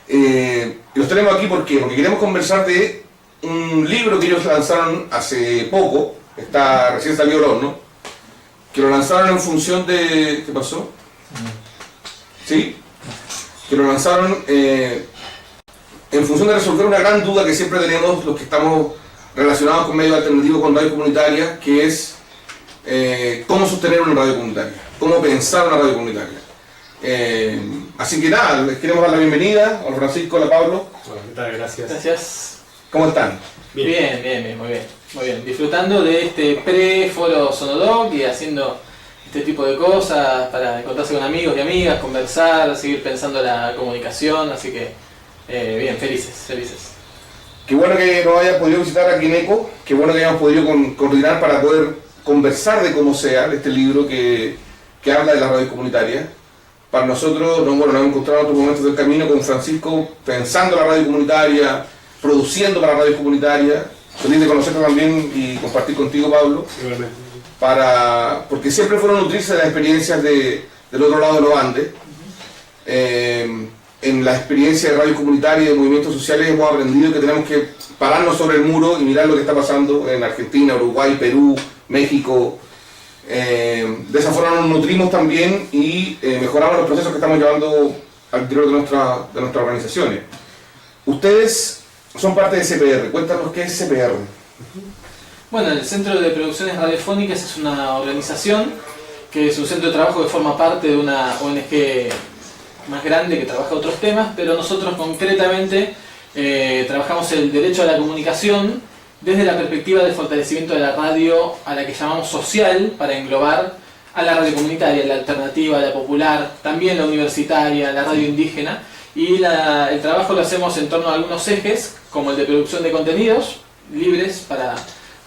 Y los tenemos aquí ¿por qué? Porque queremos conversar de un libro que ellos lanzaron hace poco, recién salió del horno, que lo lanzaron en función de... ¿Qué pasó? ¿Sí? Que lo lanzaron en función de resolver una gran duda que siempre tenemos los que estamos relacionados con medios alternativos, con radio comunitaria, que es cómo sostener una radio comunitaria, cómo pensar una radio comunitaria. Así que nada, les queremos dar la bienvenida. Hola Francisco, hola Pablo. Hola, ¿qué tal? Gracias. Gracias. ¿Cómo están? Bien, muy bien. Disfrutando de este pre-foro Sonodoc y haciendo este tipo de cosas para encontrarse con amigos y amigas, conversar, seguir pensando la comunicación, así que bien, felices. Qué bueno que nos hayas podido visitar aquí en ECO, qué bueno que hayamos podido coordinar para poder conversar de cómo sea este libro que habla de la radio comunitaria. Para nosotros, nos hemos encontrado en otros momentos del camino con Francisco, pensando la radio comunitaria, produciendo para la radio comunitaria. Feliz de conocerte también y compartir contigo, Pablo. Igualmente. Porque siempre fueron nutrirse de las experiencias del otro lado de los Andes. En la experiencia de radio comunitaria y de movimientos sociales hemos aprendido que tenemos que pararnos sobre el muro y mirar lo que está pasando en Argentina, Uruguay, Perú, México. De esa forma nos nutrimos también y mejoramos los procesos que estamos llevando al interior de nuestras organizaciones. Ustedes son parte de CPR, cuéntanos qué es CPR. Bueno, el Centro de Producciones Radiofónicas es una organización que es un centro de trabajo que forma parte de una ONG más grande que trabaja otros temas, pero nosotros concretamente trabajamos el derecho a la comunicación desde la perspectiva del fortalecimiento de la radio a la que llamamos social, para englobar a la radio comunitaria, la alternativa, la popular, también la universitaria, la radio indígena, y el trabajo lo hacemos en torno a algunos ejes, como el de producción de contenidos libres para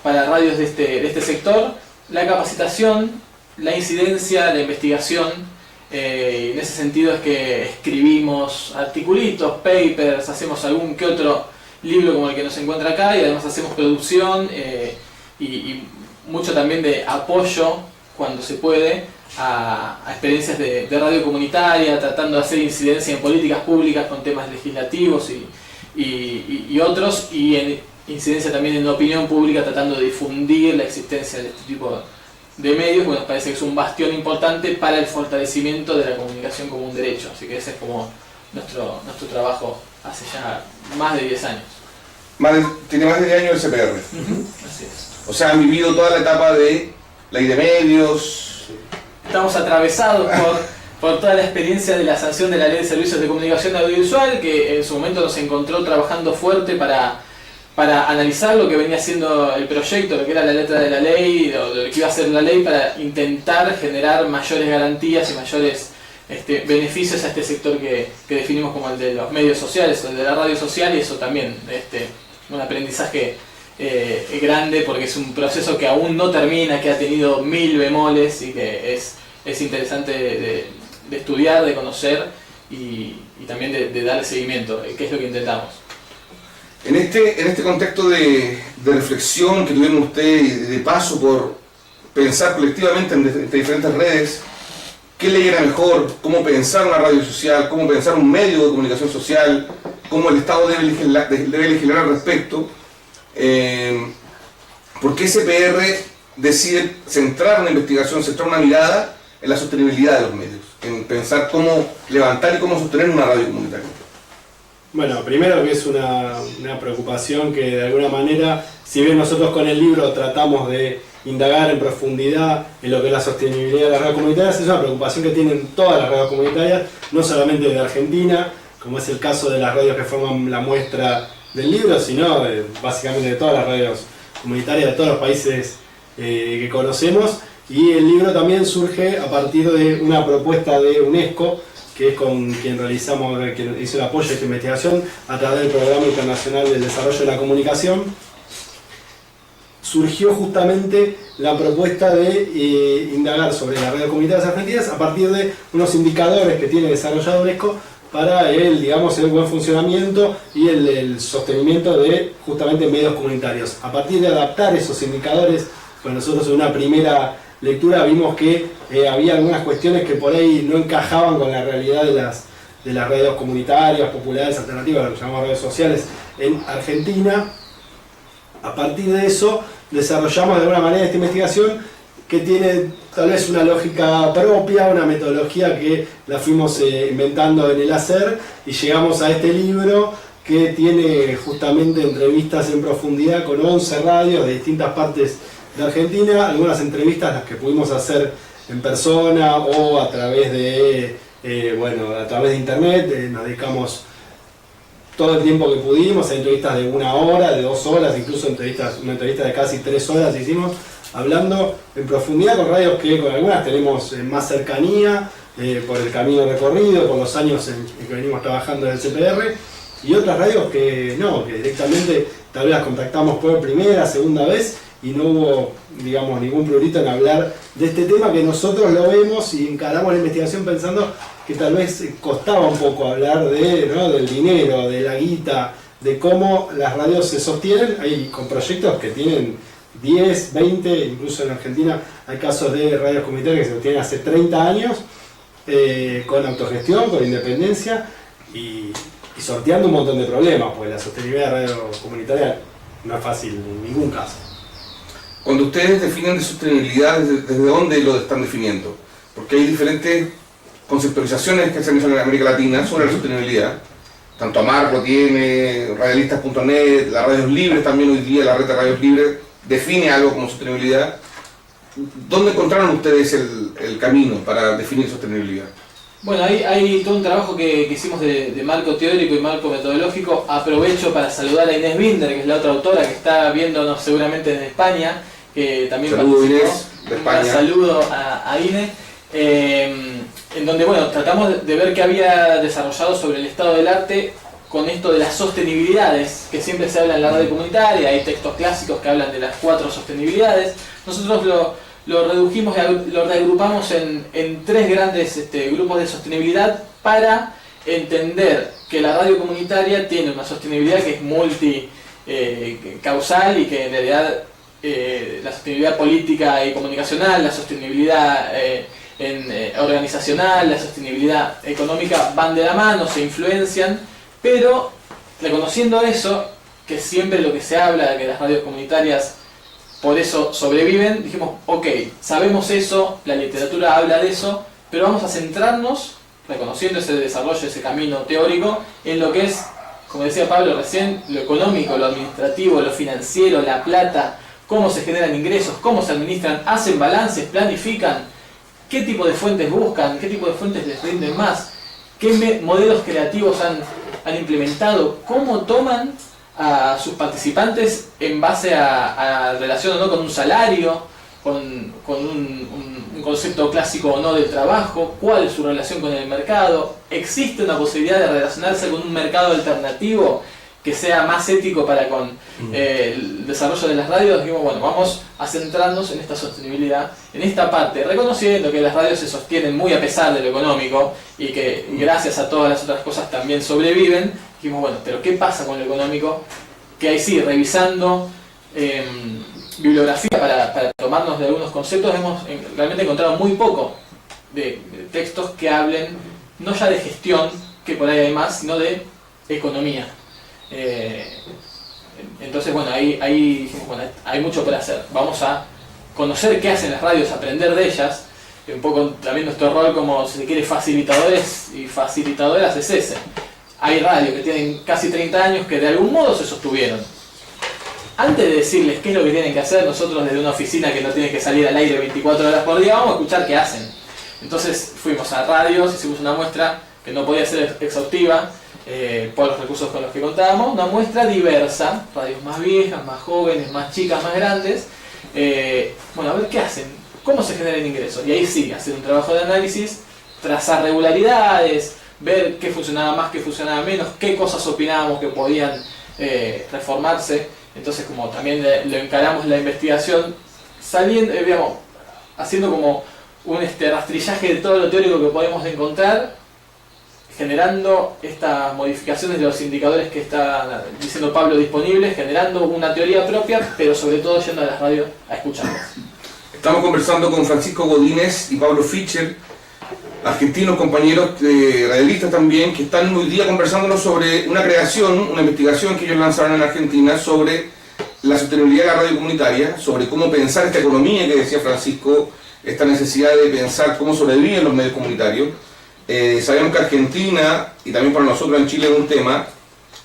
radios de este sector, la capacitación, la incidencia, la investigación. En ese sentido es que escribimos articulitos, papers, hacemos algún que otro libro como el que nos encuentra acá, y además hacemos producción y mucho también de apoyo cuando se puede a experiencias de radio comunitaria, tratando de hacer incidencia en políticas públicas con temas legislativos y otros, y en incidencia también en la opinión pública, tratando de difundir la existencia de este tipo de medios, que nos parece que es un bastión importante para el fortalecimiento de la comunicación como un derecho. Así que ese es como nuestro trabajo hace ya más de 10 años. Tiene más de 10 años el CPR. Así es. O sea, han vivido toda la etapa de ley de medios. Estamos atravesados por toda la experiencia de la sanción de la Ley de Servicios de Comunicación Audiovisual, que en su momento nos encontró trabajando fuerte para analizar lo que venía siendo el proyecto, lo que era la letra de la ley, lo que iba a ser la ley, para intentar generar mayores garantías y mayores beneficios a este sector que definimos como el de los medios sociales, el de la radio social, y eso también un aprendizaje grande, porque es un proceso que aún no termina, que ha tenido 1000 bemoles y que es interesante de estudiar, de conocer y también de darle seguimiento, que es lo que intentamos. En este contexto de reflexión que tuvieron ustedes y de paso por pensar colectivamente en diferentes redes, ¿qué ley era mejor? ¿Cómo pensar una radio social? ¿Cómo pensar un medio de comunicación social? ¿Cómo el Estado debe legislar al respecto? ¿Por qué CPR decide centrar una investigación, centrar una mirada en la sostenibilidad de los medios? En pensar cómo levantar y cómo sostener una radio comunitaria. Bueno, primero que es una preocupación que de alguna manera, si bien nosotros con el libro tratamos de indagar en profundidad en lo que es la sostenibilidad de las radios comunitarias, es una preocupación que tienen todas las radios comunitarias, no solamente de Argentina, como es el caso de las radios que forman la muestra del libro, sino básicamente de todas las radios comunitarias de todos los países que conocemos. Y el libro también surge a partir de una propuesta de UNESCO, que es con quien quien hizo el apoyo a esta investigación a través del Programa Internacional del Desarrollo de la Comunicación. Surgió justamente la propuesta de indagar sobre las radios comunitarias argentinas a partir de unos indicadores que tiene desarrollado UNESCO para el buen funcionamiento y el sostenimiento de justamente medios comunitarios. A partir de adaptar esos indicadores, pues nosotros en una primera lectura vimos que había algunas cuestiones que por ahí no encajaban con la realidad de las radios comunitarias, populares, alternativas, lo que llamamos redes sociales en Argentina. A partir de eso desarrollamos de alguna manera esta investigación que tiene tal vez una lógica propia, una metodología que la fuimos inventando en el hacer, y llegamos a este libro que tiene justamente entrevistas en profundidad con 11 radios de distintas partes de Argentina, algunas entrevistas las que pudimos hacer en persona o a través de internet. Nos dedicamos todo el tiempo que pudimos, hay entrevistas de 1 hora, de 2 horas, incluso una entrevista de casi 3 horas hicimos, hablando en profundidad con radios que con algunas tenemos más cercanía, por el camino recorrido, por los años en que venimos trabajando en el CPR, y otras radios que no, que directamente tal vez las contactamos por primera, segunda vez, y no hubo, digamos, ningún prurito en hablar de este tema, que nosotros lo vemos y encaramos la investigación pensando que tal vez costaba un poco hablar del dinero, de la guita, de cómo las radios se sostienen. Hay con proyectos que tienen 10, 20, incluso en Argentina hay casos de radios comunitarias que se sostienen hace 30 años, con autogestión, con independencia y sorteando un montón de problemas, porque la sostenibilidad de radio comunitaria no es fácil en ningún caso. Cuando ustedes definen de sostenibilidad, ¿desde dónde lo están definiendo? Porque hay diferentes conceptualizaciones que se han hecho en América Latina sobre la sostenibilidad. Tanto Amargo tiene, radialistas.net, las radios libres también hoy día, la red de radios libres define algo como sostenibilidad. ¿Dónde encontraron ustedes el camino para definir sostenibilidad? Bueno, hay todo un trabajo que hicimos de marco teórico y marco metodológico. Aprovecho para saludar a Inés Binder, que es la otra autora que está viéndonos seguramente desde España, que también saludo, participó. Inés, de España. Un saludo a Inés, en donde tratamos de ver qué había desarrollado sobre el estado del arte con esto de las sostenibilidades, que siempre se habla en la radio comunitaria. Hay textos clásicos que hablan de las 4 sostenibilidades. Nosotros lo redujimos, lo reagrupamos en 3 grandes grupos de sostenibilidad para entender que la radio comunitaria tiene una sostenibilidad que es multicausal y que en realidad la sostenibilidad política y comunicacional, la sostenibilidad organizacional, la sostenibilidad económica van de la mano, se influencian, pero reconociendo eso, que siempre lo que se habla de que las radios comunitarias por eso sobreviven, dijimos, ok, sabemos eso, la literatura habla de eso, pero vamos a centrarnos, reconociendo ese desarrollo, ese camino teórico, en lo que es, como decía Pablo recién, lo económico, lo administrativo, lo financiero, la plata, cómo se generan ingresos, cómo se administran, hacen balances, planifican, qué tipo de fuentes buscan, qué tipo de fuentes les rinden más, qué modelos creativos han implementado, cómo toman a sus participantes en base a relación o no con un salario, con un concepto clásico o no del trabajo, cuál es su relación con el mercado. ¿Existe una posibilidad de relacionarse con un mercado alternativo que sea más ético para con el desarrollo de las radios? Dijimos, bueno, vamos a centrarnos en esta sostenibilidad, en esta parte, reconociendo que las radios se sostienen muy a pesar de lo económico y que gracias a todas las otras cosas también sobreviven. Dijimos, bueno, pero ¿qué pasa con lo económico? Que ahí sí, revisando bibliografía para tomarnos de algunos conceptos, hemos realmente encontrado muy poco de textos que hablen no ya de gestión, que por ahí hay más, sino de economía. Entonces, bueno, ahí dijimos, bueno, hay mucho por hacer. Vamos a conocer qué hacen las radios, aprender de ellas. Un poco también nuestro rol como, si se quiere, facilitadores y facilitadoras es ese. Hay radios que tienen casi 30 años que de algún modo se sostuvieron. Antes de decirles qué es lo que tienen que hacer, nosotros desde una oficina que no tiene que salir al aire 24 horas por día, vamos a escuchar qué hacen. Entonces fuimos a radios, hicimos una muestra que no podía ser exhaustiva por los recursos con los que contábamos, una muestra diversa, radios más viejas, más jóvenes, más chicas, más grandes. Bueno, a ver qué hacen, cómo se generan ingresos. Y ahí sí, hacer un trabajo de análisis, trazar regularidades, ver qué funcionaba más, qué funcionaba menos, qué cosas opinábamos que podían reformarse. Entonces, como también lo encaramos la investigación, saliendo, haciendo como un rastrillaje de todo lo teórico que podemos encontrar, generando estas modificaciones de los indicadores que está diciendo Pablo disponibles, generando una teoría propia, pero sobre todo yendo a las radios a escucharlas. Estamos conversando con Francisco Godínez y Pablo Fischer argentinos, compañeros radialistas también, que están hoy día conversándonos sobre una creación, una investigación que ellos lanzaron en Argentina sobre la sostenibilidad de la radio comunitaria, sobre cómo pensar esta economía que decía Francisco, esta necesidad de pensar cómo sobreviven los medios comunitarios. Sabemos que Argentina, y también para nosotros en Chile es un tema,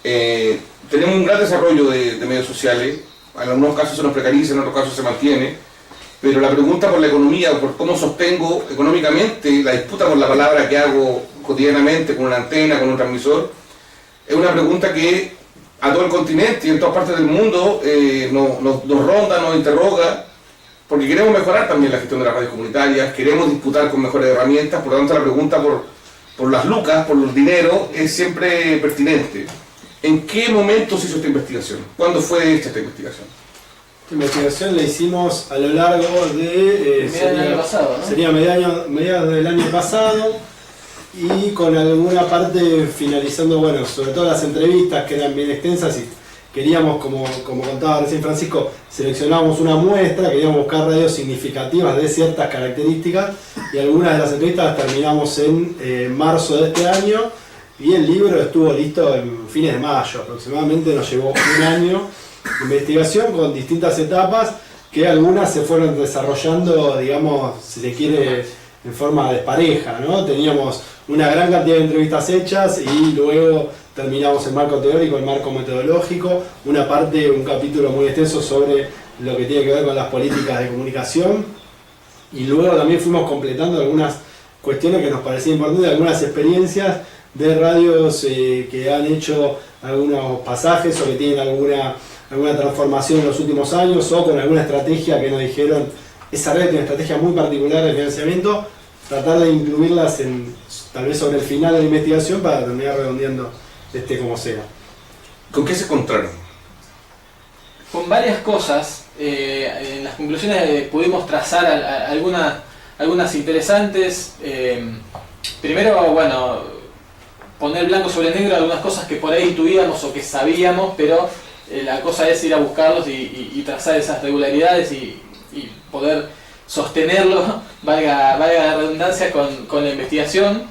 tenemos un gran desarrollo de medios sociales, en algunos casos se nos precariza, en otros casos se mantiene, pero la pregunta por la economía, por cómo sostengo económicamente la disputa por la palabra que hago cotidianamente con una antena, con un transmisor, es una pregunta que a todo el continente y en todas partes del mundo nos ronda, nos interroga, porque queremos mejorar también la gestión de las radios comunitarias, queremos disputar con mejores herramientas, por lo tanto la pregunta por las lucas, por los dineros, es siempre pertinente. ¿En qué momento se hizo esta investigación? ¿Cuándo fue hecha esta investigación? Esta investigación la hicimos a lo largo de... sería mediados del año pasado, y con alguna parte finalizando, bueno, sobre todo las entrevistas que eran bien extensas, y queríamos, como contaba recién Francisco, seleccionábamos una muestra, queríamos buscar radios significativas de ciertas características, y algunas de las entrevistas las terminamos en marzo de este año, y el libro estuvo listo en fines de mayo aproximadamente. Nos llevó un año de investigación con distintas etapas, que algunas se fueron desarrollando, digamos, si se quiere, en forma despareja, ¿no? Teníamos una gran cantidad de entrevistas hechas y luego terminamos el marco teórico, el marco metodológico, una parte, un capítulo muy extenso sobre lo que tiene que ver con las políticas de comunicación, y luego también fuimos completando algunas cuestiones que nos parecían importantes, algunas experiencias de radios que han hecho algunos pasajes o que tienen alguna transformación en los últimos años, o con alguna estrategia que nos dijeron, esa red tiene una estrategia muy particular de financiamiento, tratar de incluirlas tal vez sobre el final de la investigación para terminar redondeando como sea. ¿Con qué se encontraron? Con varias cosas. En las conclusiones pudimos trazar algunas interesantes. Primero, bueno, poner blanco sobre negro algunas cosas que por ahí intuíamos o que sabíamos, pero la cosa es ir a buscarlos y trazar esas regularidades y poder sostenerlo, valga la redundancia, con la investigación.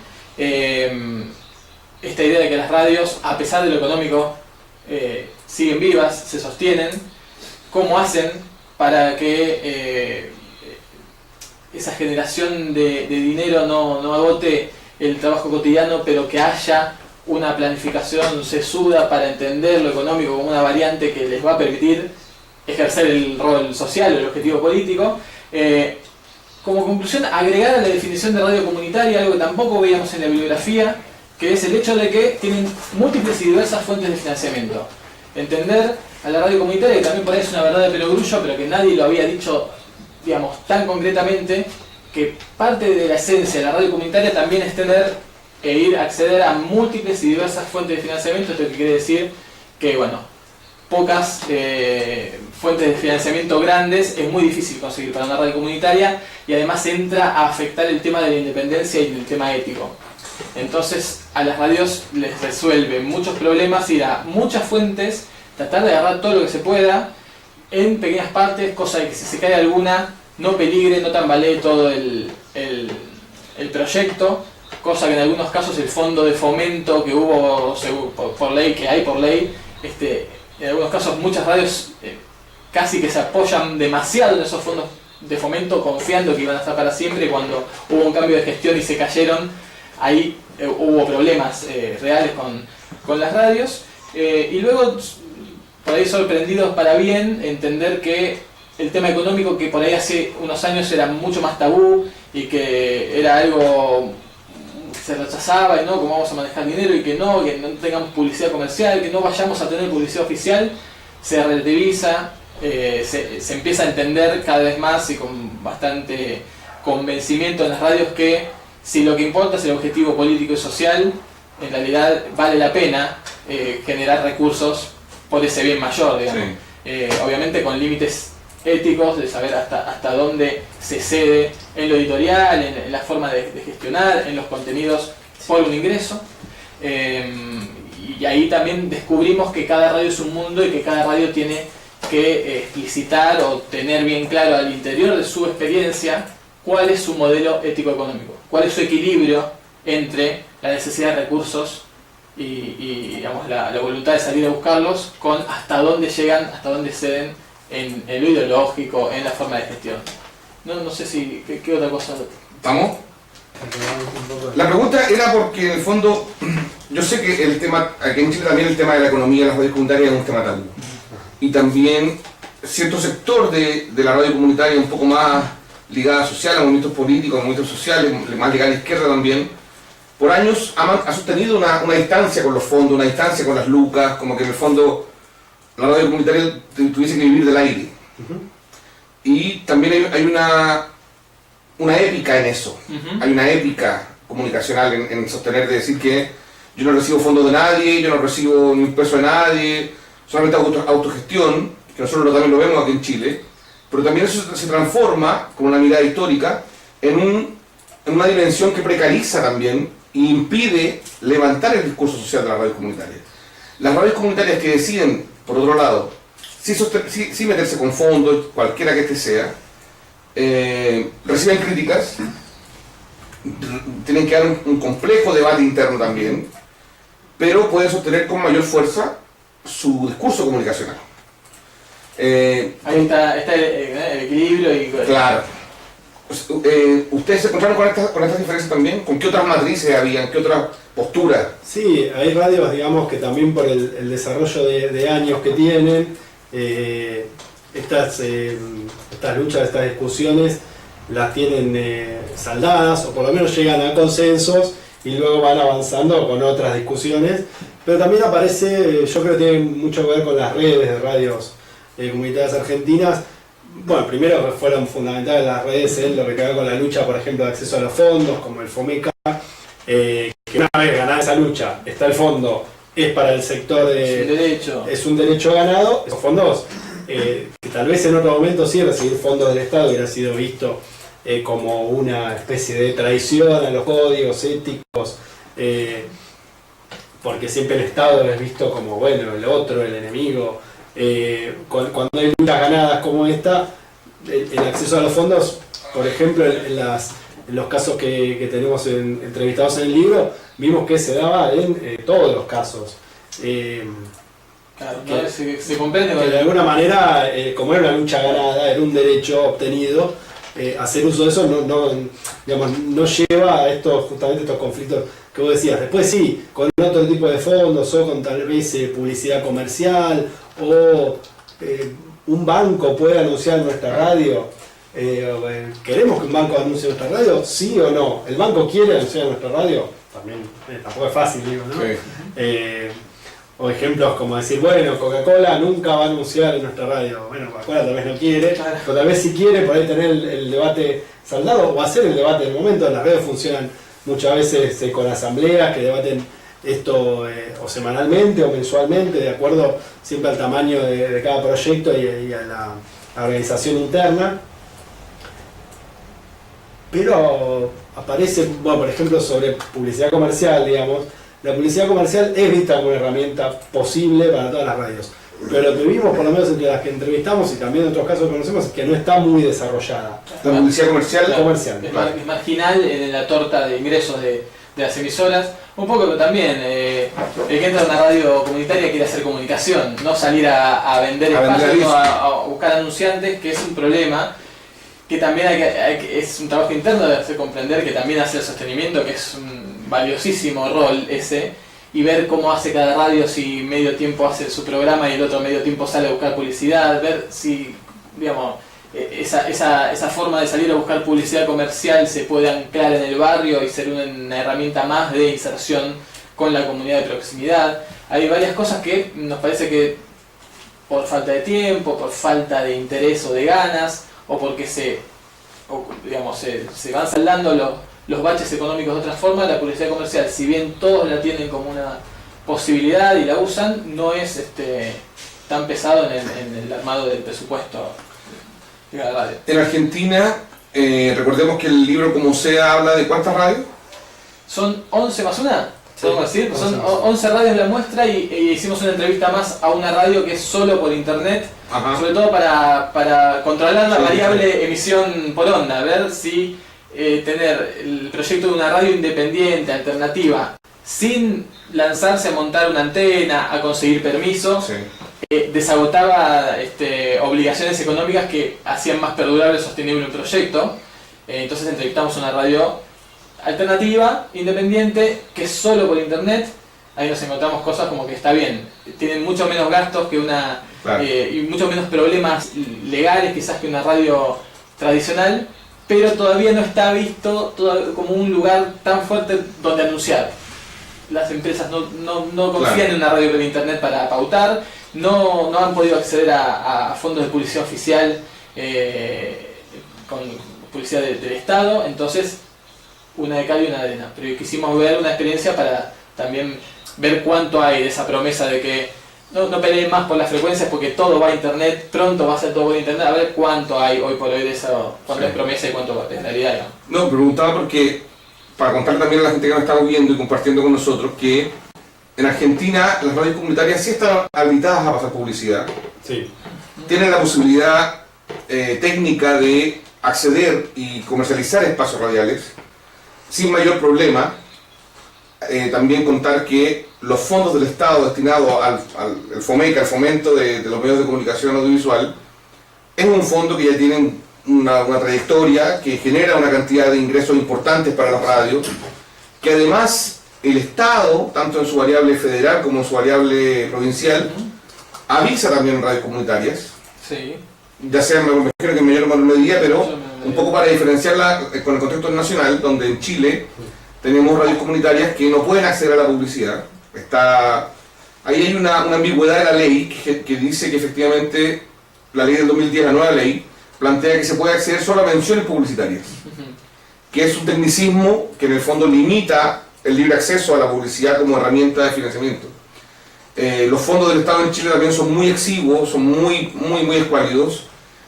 Esta idea de que las radios, a pesar de lo económico, siguen vivas, se sostienen. ¿Cómo hacen para que esa generación de dinero no agote el trabajo cotidiano, pero que haya una planificación sesuda para entender lo económico como una variante que les va a permitir ejercer el rol social o el objetivo político? Como conclusión, agregar a la definición de radio comunitaria algo que tampoco veíamos en la bibliografía, que es el hecho de que tienen múltiples y diversas fuentes de financiamiento. Entender a la radio comunitaria, que también por ahí es una verdad de perogrullo, pero que nadie lo había dicho, digamos, tan concretamente, que parte de la esencia de la radio comunitaria también es tener acceder a múltiples y diversas fuentes de financiamiento. Esto que quiere decir que, bueno, pocas fuentes de financiamiento grandes es muy difícil conseguir para una radio comunitaria, y además entra a afectar el tema de la independencia y el tema ético. Entonces a las radios les resuelve muchos problemas ir a muchas fuentes, tratar de agarrar todo lo que se pueda en pequeñas partes, cosa de que si se cae alguna no peligre, no tambalee todo el proyecto, cosa que en algunos casos el fondo de fomento que hubo por ley, que hay por ley, en algunos casos muchas radios casi que se apoyan demasiado en esos fondos de fomento, confiando que iban a estar para siempre. Cuando hubo un cambio de gestión y se cayeron, ahí hubo problemas reales con las radios. Y luego, por ahí sorprendidos para bien, entender que el tema económico, que por ahí hace unos años era mucho más tabú y que era algo se rechazaba, y no, cómo vamos a manejar dinero, y que no tengamos publicidad comercial, que no vayamos a tener publicidad oficial, se relativiza, se empieza a entender cada vez más y con bastante convencimiento en las radios que si lo que importa es el objetivo político y social, en realidad vale la pena generar recursos por ese bien mayor, digamos. Sí. Obviamente con límites éticos, de saber hasta dónde se cede en lo editorial, en la forma de gestionar, en los contenidos por un ingreso. Y ahí también descubrimos que cada radio es un mundo y que cada radio tiene que explicitar o tener bien claro al interior de su experiencia cuál es su modelo ético-económico, cuál es su equilibrio entre la necesidad de recursos y digamos, la voluntad de salir a buscarlos, con hasta dónde llegan, hasta dónde ceden en lo ideológico, en la forma de gestión. No sé si, ¿qué otra cosa? ¿Vamos? La pregunta era porque en el fondo, yo sé que el tema, aquí en Chile también el tema de la economía de las radios comunitarias es un tema tabú. Y también cierto sector de la radio comunitaria un poco más ligada social, a movimientos políticos, a movimientos sociales, más ligada a la izquierda también, por años ha sostenido una distancia con los fondos, una distancia con las lucas, como que en el fondo la radio comunitaria tuviese que vivir del aire. Y también hay una épica en eso, hay una épica comunicacional en sostener, de decir que yo no recibo fondos de nadie, yo no recibo ni un peso de nadie, solamente autogestión, que nosotros también lo vemos aquí en Chile, pero también eso se transforma, con una mirada histórica, en una dimensión que precariza también e impide levantar el discurso social de las radios comunitarias. Las radios comunitarias que deciden, por otro lado, sí meterse con fondos, cualquiera que este sea, reciben críticas, tienen que dar un complejo debate interno también, pero pueden sostener con mayor fuerza su discurso comunicacional. Ahí está el equilibrio y... Claro. ¿Ustedes se encontraron con estas diferencias también? ¿Con qué otras matrices habían? ¿Qué otras posturas? Sí, hay radios, digamos, que también por el desarrollo de años que tienen, estas luchas, estas discusiones las tienen saldadas, o por lo menos llegan a consensos y luego van avanzando con otras discusiones. Pero también aparece, yo creo que tiene mucho que ver con las redes de radios comunitarias argentinas. Bueno, primero fueron fundamentales las redes en lo que tiene que ver con la lucha, por ejemplo, de acceso a los fondos, como el FOMECA, que una vez ganada esa lucha, está el fondo, es para el sector es un derecho ganado. Esos fondos, que tal vez en otro momento sí recibir fondos del Estado hubiera sido visto como una especie de traición a los códigos éticos, porque siempre el Estado es visto como, bueno, el otro, el enemigo. Cuando hay luchas ganadas como esta, el acceso a los fondos, por ejemplo, en los casos que tenemos entrevistados en el libro, vimos que se daba en todos los casos. Claro, se comprende que de alguna manera, como era una lucha ganada, era un derecho obtenido, hacer uso de eso no lleva a justamente estos conflictos que vos decías. Después sí, con otro tipo de fondos o con tal vez publicidad comercial, o un banco puede anunciar en nuestra radio. ¿Queremos que un banco anuncie en nuestra radio? ¿Sí o no? ¿El banco quiere anunciar en nuestra radio? También tampoco es fácil, digo, ¿no? Sí. O ejemplos como decir, bueno, Coca-Cola nunca va a anunciar en nuestra radio. Bueno, Coca-Cola tal vez no quiere, pero tal vez si quiere, por ahí tener el debate saldado o hacer el debate en el momento. Las radios funcionan muchas veces con asambleas que debaten esto o semanalmente o mensualmente, de acuerdo siempre al tamaño de cada proyecto y a la organización interna. Pero aparece, bueno, por ejemplo, sobre publicidad comercial, digamos. La publicidad comercial es vista como una herramienta posible para todas las radios. Pero lo que vimos, por lo menos entre las que entrevistamos y también en otros casos que conocemos, es que no está muy desarrollada. La publicidad comercial, es marginal en la torta de ingresos de las emisoras. Un poco también, el que entra a una radio comunitaria quiere hacer comunicación, no salir a vender espacios, a buscar anunciantes, que es un problema. Que también es un trabajo interno de hacer comprender que también hace el sostenimiento, que es un valiosísimo rol ese, y ver cómo hace cada radio, si medio tiempo hace su programa y el otro medio tiempo sale a buscar publicidad, ver si, digamos, esa forma de salir a buscar publicidad comercial se puede anclar en el barrio y ser una herramienta más de inserción con la comunidad de proximidad. Hay varias cosas que nos parece que por falta de tiempo, por falta de interés o de ganas, o porque se van saldando los baches económicos de otra forma, la publicidad comercial, si bien todos la tienen como una posibilidad y la usan, no es tan pesado en el armado del presupuesto de cada radio. En Argentina, recordemos que el libro Como Sea habla de ¿cuántas radios? ¿Son 11 más una? podemos decir. Son 11. 11 radios de la muestra y hicimos una entrevista más a una radio que es solo por internet, Ajá. sobre todo para controlar la Sí, variable emisión por onda, ver si tener el proyecto de una radio independiente, alternativa, sin lanzarse a montar una antena, a conseguir permisos, Sí. desagotaba obligaciones económicas que hacían más perdurable y sostenible un proyecto. Entonces entrevistamos a una radio alternativa, independiente, que es solo por internet. Ahí nos encontramos cosas como que está bien, tienen mucho menos gastos que una Claro. y mucho menos problemas legales quizás que una radio tradicional, pero todavía no está visto como un lugar tan fuerte donde anunciar. Las empresas no confían Claro. en una radio por internet para pautar, no han podido acceder a fondos de publicidad oficial con publicidad del Estado, entonces una de cal y una de arena. Pero quisimos ver una experiencia para también ver cuánto hay de esa promesa de que no peleen más por las frecuencias porque todo va a internet, pronto va a ser todo por internet, a ver cuánto hay hoy por hoy de eso, cuánto Sí. es promesa y cuánto es realidad. ¿No? No, preguntaba porque, para contar también a la gente que nos está viendo y compartiendo con nosotros, que en Argentina las radios comunitarias sí están habilitadas a pasar publicidad. Sí. Tienen la posibilidad técnica de acceder y comercializar espacios radiales sin mayor problema. También contar que los fondos del Estado destinados al FOMECA, al fomento de los medios de comunicación audiovisual, es un fondo que ya tiene una trayectoria, que genera una cantidad de ingresos importantes para las radios, que además el Estado, tanto en su variable federal como en su variable provincial, avisa también en radios comunitarias, Sí. ya sea, me imagino que en mayor o menor medida, pero Mayor o menor un medida. poco para diferenciarla con el contexto nacional, donde en Chile tenemos radios comunitarias que no pueden acceder a la publicidad. Ahí hay una ambigüedad de la ley que dice que efectivamente la ley del 2010, la nueva ley, plantea que se puede acceder solo a menciones publicitarias, que es un tecnicismo que en el fondo limita el libre acceso a la publicidad como herramienta de financiamiento. Los fondos del Estado en Chile también son muy exiguos, son muy escuálidos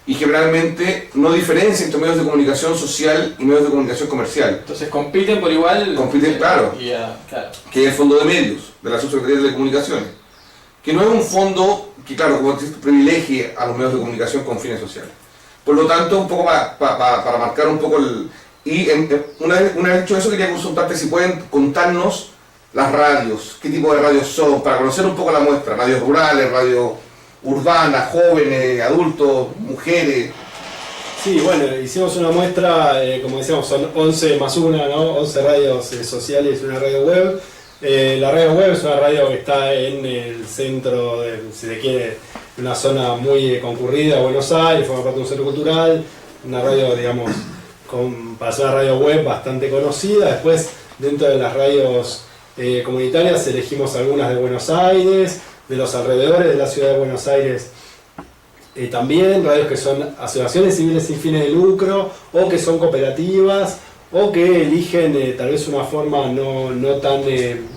y generalmente no diferencian entre medios de comunicación social y medios de comunicación comercial, Entonces compiten por igual. Compiten, claro. Claro. que es el Fondo de Medios de la Subsecretaría de Comunicaciones, que no es un fondo que, claro, como dices, privilegie a los medios de comunicación con fines sociales. Por lo tanto, un poco para marcar un poco el... Y una vez dicho eso, quería consultarte si pueden contarnos las radios, qué tipo de radios son, para conocer un poco la muestra, radios rurales, radios urbanas, jóvenes, adultos, mujeres. Sí, bueno, hicimos una muestra, como decíamos, son 11 más una, ¿no? 11 radios sociales y una radio web. La radio web es una radio que está en el centro, si se quiere, una zona muy concurrida de Buenos Aires, forma parte de un centro cultural, una radio, digamos, para ser una radio web bastante conocida. Después, dentro de las radios comunitarias, elegimos algunas de Buenos Aires, de los alrededores de la ciudad de Buenos Aires. También radios que son asociaciones civiles sin fines de lucro o que son cooperativas o que eligen tal vez una forma no tan,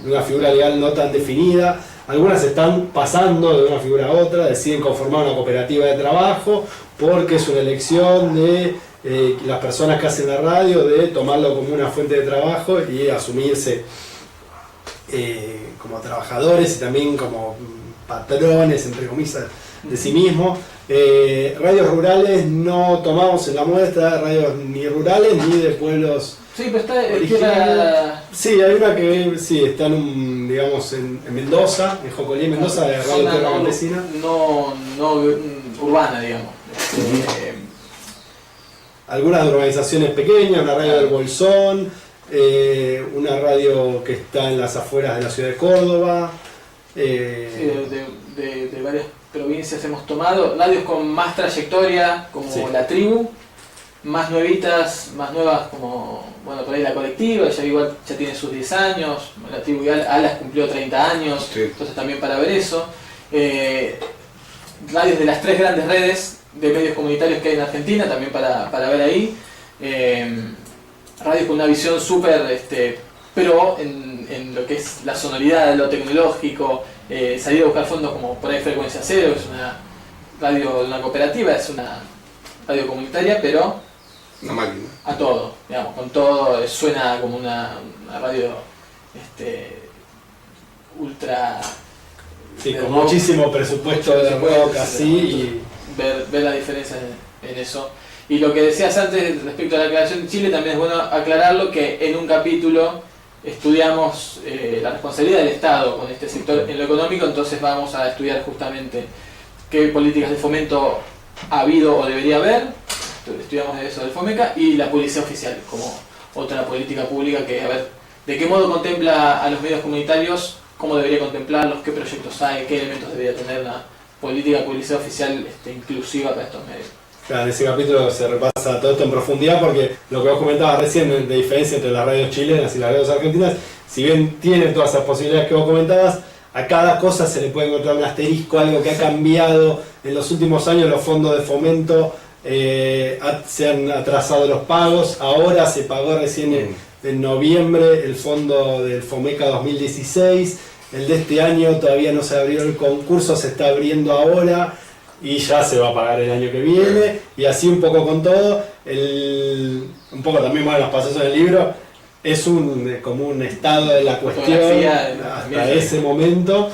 una figura legal no tan definida. Algunas están pasando de una figura a otra, deciden conformar una cooperativa de trabajo porque es una elección de las personas que hacen la radio de tomarlo como una fuente de trabajo y asumirse como trabajadores y también como patrones, entre comillas, de sí mismos. Radios rurales no tomamos en la muestra, radios ni rurales ni de pueblos. Sí, pero está originarios. Sí, hay una que sí, está digamos, en Mendoza, en Jocolí, Mendoza, de Radio zona Tierra Campesina. no urbana, digamos. Algunas de urbanizaciones pequeñas, una radio del Bolsón, una radio que está en las afueras de la ciudad de Córdoba. Sí, de varias provincias hemos tomado radios con más trayectoria, como Sí. La Tribu, más nuevitas, más nuevas como, bueno, por ahí La Colectiva, ya igual ya tiene sus 10 años, La Tribu y Alas cumplió 30 años, Sí. entonces también para ver eso. Radios de las 3 grandes redes de medios comunitarios que hay en Argentina, también para ver ahí. Radios con una visión súper pro en lo que es la sonoridad, lo tecnológico, salir a buscar fondos como por ahí Frecuencia Cero, que es una radio de una cooperativa, es una radio comunitaria, pero Una máquina. a todo, digamos, con todo, suena como una radio ultra... Sí, con muchísimo presupuesto de rock, así, y ver la diferencia en eso. Y lo que decías antes respecto a la aclaración de Chile, también es bueno aclararlo, que en un capítulo estudiamos la responsabilidad del Estado con este sector en lo económico, entonces vamos a estudiar justamente qué políticas de fomento ha habido o debería haber, estudiamos eso del FOMECA, y la publicidad oficial como otra política pública que, a ver, de qué modo contempla a los medios comunitarios, cómo debería contemplarlos, qué proyectos hay, qué elementos debería tener la política de publicidad oficial inclusiva para estos medios. Claro, en ese capítulo se repasa todo esto en profundidad, porque lo que vos comentabas recién de diferencia entre las radios chilenas y las radios argentinas, si bien tienen todas esas posibilidades que vos comentabas, a cada cosa se le puede encontrar un asterisco, algo que ha cambiado en los últimos años. Los fondos de fomento se han atrasado los pagos, ahora se pagó recién en noviembre el fondo del FOMECA 2016, el de este año todavía no se abrió el concurso, se está abriendo ahora y ya se va a pagar el año que viene, y así un poco con todo. Un poco también, bueno, nos pasó eso en el libro, es como un estado de la cuestión hasta ese momento.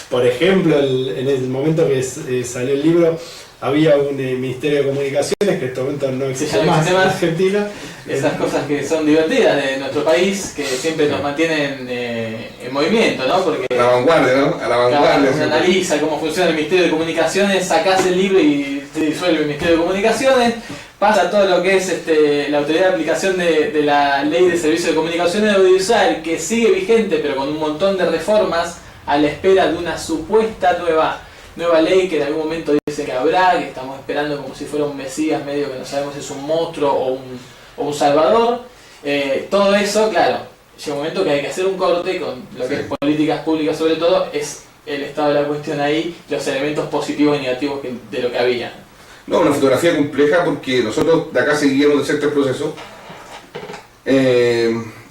Por ejemplo, en el momento que salió el libro, había un Ministerio de Comunicaciones, que en este momento no existe más en Argentina. Esas cosas que son divertidas de nuestro país, que siempre nos mantienen en movimiento, ¿no? Porque a la vanguardia, ¿no? A la vanguardia. Uno analiza cómo funciona el Ministerio de Comunicaciones, sacás el libro y se disuelve el Ministerio de Comunicaciones, pasa todo lo que es la autoridad de aplicación de la Ley de Servicios de Comunicaciones Audiovisual, que sigue vigente, pero con un montón de reformas a la espera de una supuesta nueva ley que en algún momento dice que habrá, que estamos esperando como si fuera un mesías medio que no sabemos si es un monstruo o un salvador. Todo eso, claro, llega un momento que hay que hacer un corte con lo que es políticas públicas, sobre todo, es el estado de la cuestión ahí, los elementos positivos y negativos de lo que había. No, una fotografía compleja, porque nosotros de acá seguíamos de cierto proceso.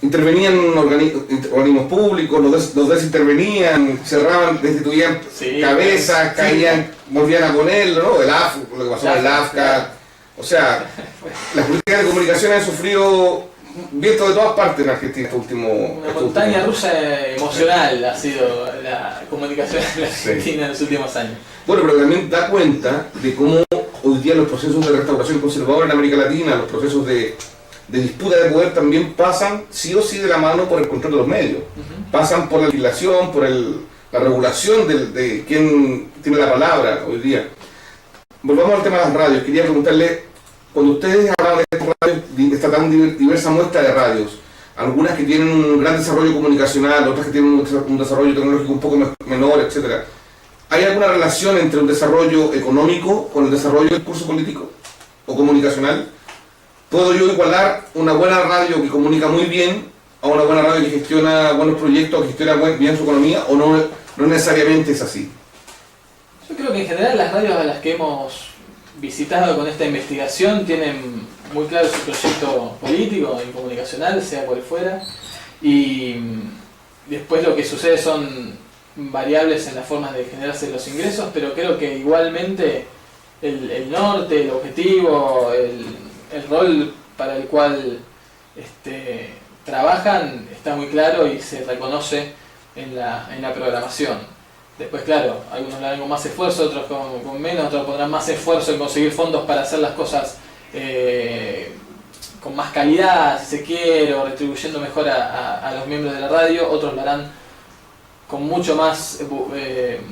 Intervenían organismos públicos, los desintervenían, cerraban, destituían cabezas, caían, volvían a ponerlo, ¿no? Lo que pasó en el AFCA. O sea, las políticas de comunicación han sufrido viento de todas partes en Argentina Una montaña rusa emocional ha sido la comunicación en Argentina en los últimos años. Bueno, pero también da cuenta de cómo hoy día los procesos de restauración conservadora en América Latina, los procesos de disputa de poder también pasan sí o sí de la mano por el control de los medios. Pasan por la legislación, por la regulación de quién tiene la palabra hoy día. Volvamos al tema de las radios. Quería preguntarle, cuando ustedes hablan de estas radios, de esta tan diversa muestra de radios, algunas que tienen un gran desarrollo comunicacional, otras que tienen un desarrollo tecnológico un poco menor, etc. ¿Hay alguna relación entre un desarrollo económico con el desarrollo del curso político o comunicacional? ¿Puedo yo igualar una buena radio que comunica muy bien a una buena radio que gestiona buenos proyectos, que gestiona bien su economía, o no necesariamente es así? Yo creo que en general las radios a las que hemos visitado con esta investigación tienen muy claro su proyecto político y comunicacional, sea por fuera, y después lo que sucede son variables en las formas de generarse los ingresos, pero creo que igualmente el norte, el objetivo, el rol para el cual trabajan está muy claro y se reconoce en la programación. Después, claro, algunos lo harán con más esfuerzo, otros con menos, otros pondrán más esfuerzo en conseguir fondos para hacer las cosas con más calidad, si se quiere, o retribuyendo mejor a los miembros de la radio. Otros lo harán con mucho más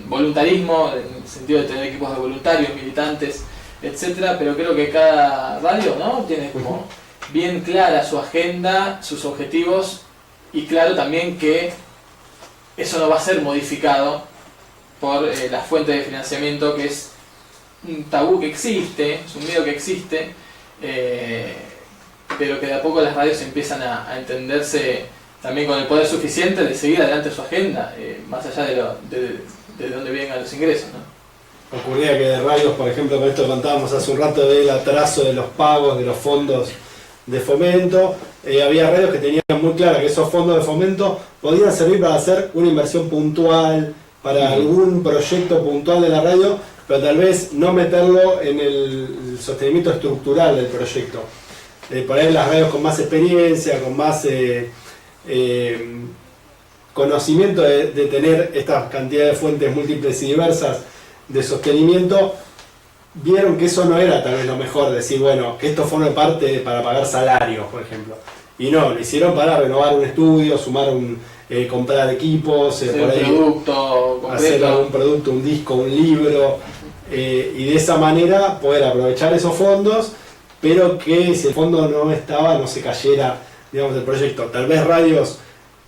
voluntarismo, en el sentido de tener equipos de voluntarios, militantes, etcétera. Pero creo que cada radio, ¿no?, tiene como bien clara su agenda, sus objetivos, y claro también que eso no va a ser modificado por la fuente de financiamiento, que es un tabú que existe, es un miedo que existe, pero que de a poco las radios empiezan a entenderse también con el poder suficiente de seguir adelante su agenda, más allá de dónde vengan los ingresos, ¿no? Ocurría que de radios, por ejemplo, con esto contábamos hace un rato del atraso de los pagos de los fondos de fomento, había radios que tenían muy claro que esos fondos de fomento podían servir para hacer una inversión puntual, para algún proyecto puntual de la radio, pero tal vez no meterlo en el sostenimiento estructural del proyecto. Por ahí las radios con más experiencia, con conocimiento de tener esta cantidad de fuentes múltiples y diversas de sostenimiento, vieron que eso no era tal vez lo mejor, decir, bueno, que esto forme parte para pagar salarios, por ejemplo. Y no, lo hicieron para renovar un estudio, comprar equipos, hacer por un ahí producto completo. hacer algún producto, un disco, un libro, y de esa manera poder aprovechar esos fondos, pero que si el fondo no estaba, no se cayera, digamos, el proyecto. Tal vez radios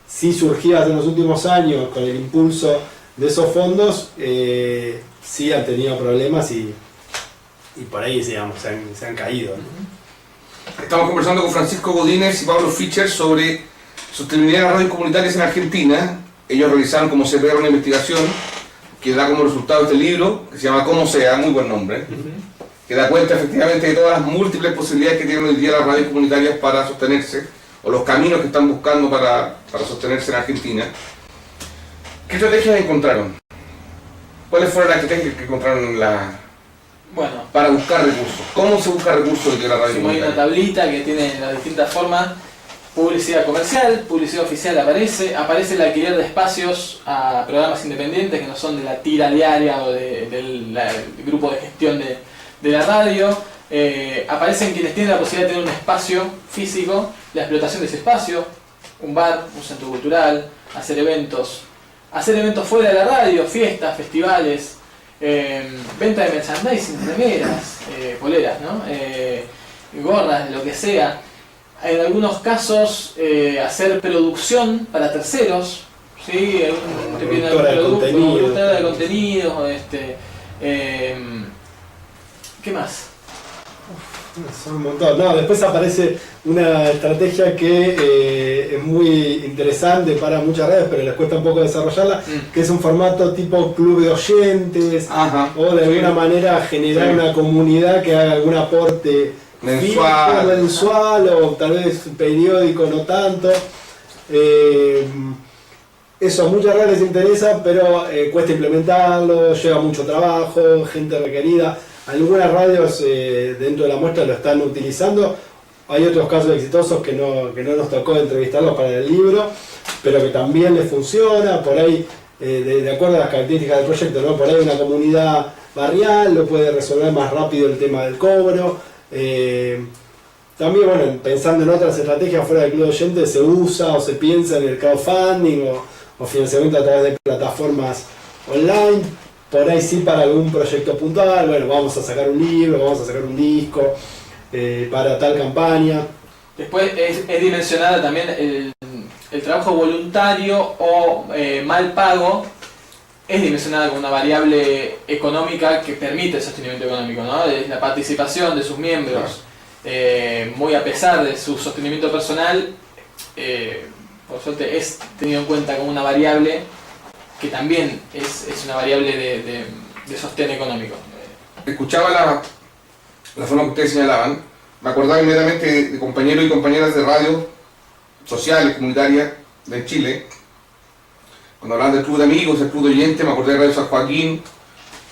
sí surgidas en los últimos años con el impulso de esos fondos, sí han tenido problemas y por ahí, digamos, se han caído, ¿no? Estamos conversando con Francisco Godínez y Pablo Fischer sobre sostenibilidad de las radios comunitarias en Argentina. Ellos realizaron como CPR una investigación que da como resultado este libro, que se llama Como Sea, muy buen nombre, que da cuenta efectivamente de todas las múltiples posibilidades que tienen hoy día las radios comunitarias para sostenerse, o los caminos que están buscando para sostenerse en Argentina. ¿Qué estrategias encontraron? ¿Cuáles fueron las estrategias que encontraron Bueno, para buscar recursos? ¿Cómo se busca recursos de la radio hay una comunitaria? tablita que tiene las distintas formas. Publicidad comercial, publicidad oficial aparece el alquiler de espacios a programas independientes que no son de la tira diaria o del grupo de gestión de la radio. Aparecen quienes tienen la posibilidad de tener un espacio físico, la explotación de ese espacio, un bar, un centro cultural, hacer eventos fuera de la radio, fiestas, festivales, venta de merchandising, remeras, poleras, ¿no? Gorras, lo que sea. En algunos casos hacer producción para terceros, ¿sí? Productora de contenido, ¿qué más? Son un montón. No, después aparece una estrategia que es muy interesante para muchas redes, pero les cuesta un poco desarrollarla, que es un formato tipo club de oyentes, o de alguna manera generar una comunidad que haga algún aporte mensual o tal vez periódico, no tanto. Eso a muchas redes les interesa, pero cuesta implementarlo, lleva mucho trabajo, gente requerida. Algunas radios dentro de la muestra lo están utilizando. Hay otros casos exitosos que no nos tocó entrevistarlos para el libro, pero que también les funciona. Por ahí, de acuerdo a las características del proyecto, ¿no? Por ahí una comunidad barrial lo puede resolver más rápido el tema del cobro. También, bueno, pensando en otras estrategias fuera del club de oyentes, se usa o se piensa en el crowdfunding o financiamiento a través de plataformas online. Por ahí sí para algún proyecto puntual, bueno, vamos a sacar un libro, vamos a sacar un disco para tal campaña. Después es dimensionada también el trabajo voluntario o mal pago, es dimensionada con una variable económica que permite el sostenimiento económico, ¿no? Es la participación de sus miembros, muy a pesar de su sostenimiento personal, por suerte es tenido en cuenta como una variable que también es una variable de sostén económico. Escuchaba la forma que ustedes señalaban, me acordaba inmediatamente de compañeros y compañeras de radio sociales, comunitarias de Chile. Cuando hablaban del club de amigos, el club de oyentes, me acordé de Radio San Joaquín,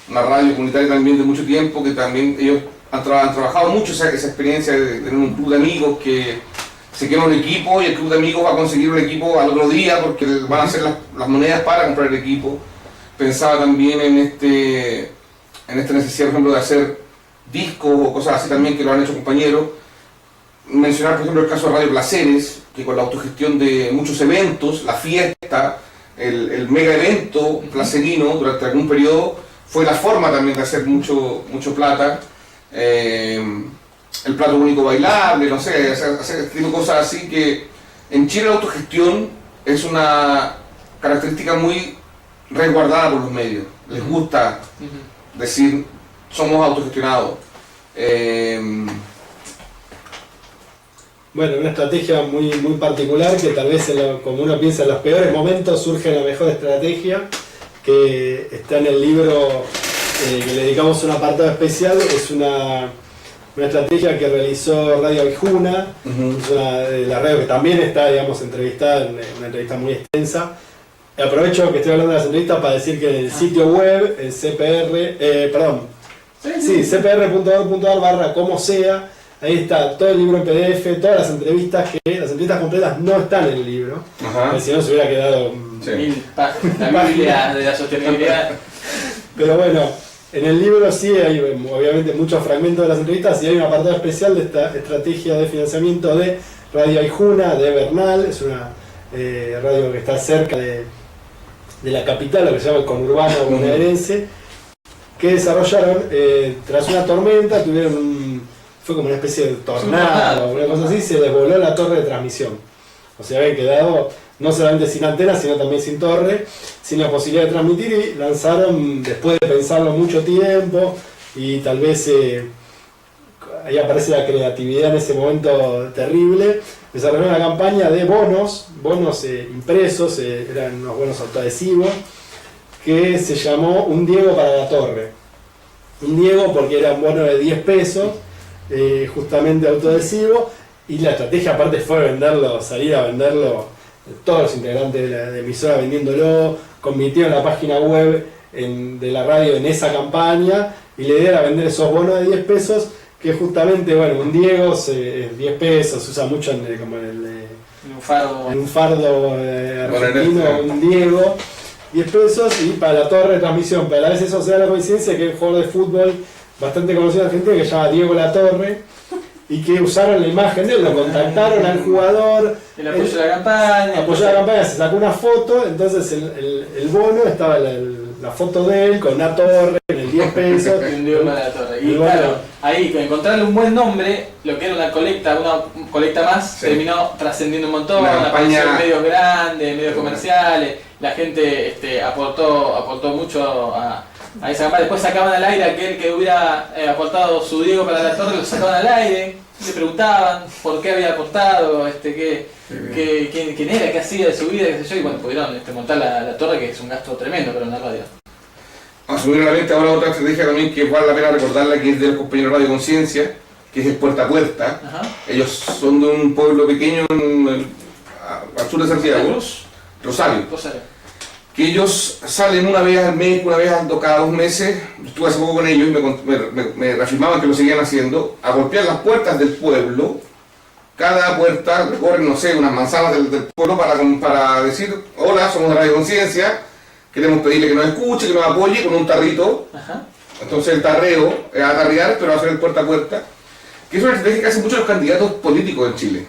una radio comunitaria también de mucho tiempo, que también ellos han trabajado mucho esa experiencia de tener un club de amigos que se quema un equipo y el club de amigos va a conseguir un equipo al otro día porque van a hacer las monedas para comprar el equipo. Pensaba también en esta necesidad, por ejemplo, de hacer discos o cosas así también que lo han hecho compañeros. Mencionar, por ejemplo, el caso de Radio Placeres, que con la autogestión de muchos eventos, la fiesta, el mega evento placerino durante algún periodo, fue la forma también de hacer mucho plata. El plato único bailable, no sé, hacer cosas así que en Chile la autogestión es una característica muy resguardada por los medios. Les gusta decir somos autogestionados. Bueno, una estrategia muy particular que tal vez, como uno piensa, en los peores momentos surge la mejor estrategia, que está en el libro que le dedicamos un apartado especial. Es una estrategia que realizó Radio Aijuna, es una de las radios que también está, digamos, entrevistada, en una entrevista muy extensa. Aprovecho que estoy hablando de las entrevistas para decir que en el sitio web, el cpr.org.ar/como sea, ahí está todo el libro en PDF, todas las entrevistas completas no están en el libro, porque si no se hubiera quedado Sí. 1000 páginas, la Biblia de la sostenibilidad. Pero bueno, en el libro sí hay obviamente muchos fragmentos de las entrevistas y hay un apartado especial de esta estrategia de financiamiento de Radio Aijuna, de Bernal. Es una radio que está cerca de la capital, lo que se llama el conurbano bonaerense, que desarrollaron tras una tormenta, fue como una especie de tornado, una cosa así, se desvoló la torre de transmisión. O sea, habían quedado no solamente sin antena, sino también sin torre, sin la posibilidad de transmitir, y lanzaron, después de pensarlo mucho tiempo, y tal vez ahí aparece la creatividad en ese momento terrible, desarrollaron una campaña de bonos impresos, eran unos bonos autoadhesivos, que se llamó Un Diego para la Torre. Un Diego porque era un bono de 10 pesos, justamente autoadhesivo, y la estrategia aparte fue venderlo, salir a venderlo, todos los integrantes de la emisora vendiéndolo, convirtieron la página web de la radio en esa campaña, y la idea era vender esos bonos de 10 pesos, que justamente, bueno, un Diego es 10 pesos, se usa mucho en un fardo argentino, un Diego, 10 pesos, y para la torre de transmisión, pero a la vez eso se da la coincidencia que hay un jugador de fútbol bastante conocido en Argentina que se llama Diego La Torre, y que usaron la imagen de él, lo contactaron al jugador, él apoyó la campaña, se sacó una foto, entonces el bono estaba la foto de él con una torre en el 10 pesos. Y un Diego para la torre. Y claro, ahí con encontrarle un buen nombre, lo que era una colecta más, sí, terminó trascendiendo un montón, apareció en medios grandes, medios comerciales, la gente aportó mucho a esa campaña. Después sacaban al aire aquel que hubiera aportado su Diego para la torre, lo sacaban al aire, le preguntaban por qué había aportado, quién era, qué hacía de su vida, qué sé yo, y bueno, pudieron montar la torre, que es un gasto tremendo para una radio. A subir a la mente ahora otra estrategia también que vale la pena recordarla, que es del compañero Radio Conciencia, que es el Puerta a Puerta. Ajá. Ellos son de un pueblo pequeño al sur de Santiago, Rosario. Que ellos salen una vez al mes, cada 2 meses, estuve hace poco con ellos y me reafirmaban que lo seguían haciendo, a golpear las puertas del pueblo. Cada puerta recorren, no sé, unas manzanas del pueblo para decir: hola, somos de Radio Conciencia, queremos pedirle que nos escuche, que nos apoye con un tarrito. Ajá. Entonces el tarreo es atarrear, pero va a ser el puerta a puerta, que es una estrategia que hacen muchos los candidatos políticos en Chile.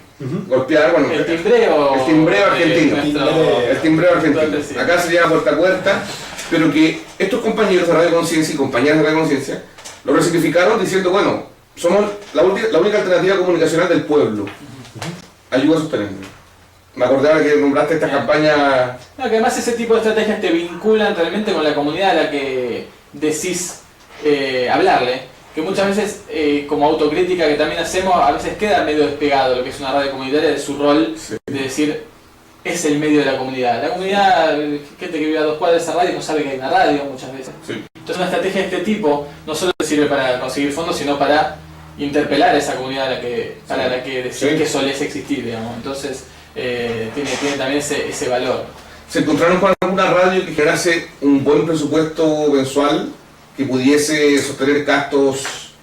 Golpear, bueno, el timbreo argentino. El timbreo argentino. Acá se llama puerta a puerta, pero que estos compañeros de Radio Conciencia y compañeras de Radio Conciencia lo resignificaron diciendo: bueno, somos la única alternativa comunicacional del pueblo. Ayuda a sostenerlo. Me acordé ahora que nombraste esta campaña. No, que además ese tipo de estrategias te vinculan realmente con la comunidad a la que decís hablarle. Que muchas veces, como autocrítica que también hacemos, a veces queda medio despegado lo que es una radio comunitaria de su rol, sí, de decir, es el medio de la comunidad. La comunidad, gente que vive a 2 cuadras de esa radio no sabe que hay una radio muchas veces. Sí. Entonces una estrategia de este tipo no solo sirve para conseguir fondos, sino para interpelar a esa comunidad para la que decir, sí, que solés existir, digamos. Entonces tiene también ese valor. ¿Se encontraron con alguna radio que generase un buen presupuesto mensual, que pudiese sostener gastos,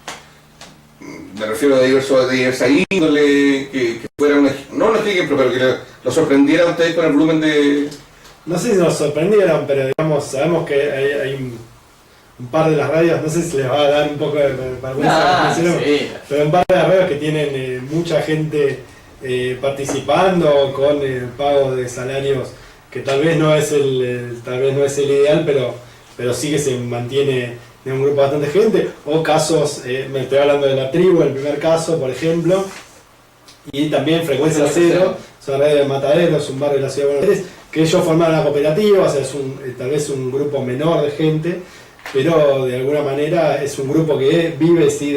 me refiero de diversa índole, que fuera no un ejemplo, pero que lo sorprendiera a ustedes con el volumen de...? No sé si nos sorprendieron, pero digamos, sabemos que hay un par de las radios, no sé si les va a dar un poco de vergüenza, sí, pero un par de las radios que tienen mucha gente participando con el pago de salarios que tal vez no es el ideal, pero sí que se mantiene de un grupo bastante gente, o casos, me estoy hablando de La Tribu, el primer caso, por ejemplo, y también Frecuencia Cero, son radio de Mataderos, un barrio de la ciudad de Buenos Aires, que ellos formaron una cooperativa, o sea, es tal vez un grupo menor de gente, pero de alguna manera es un grupo que vive sí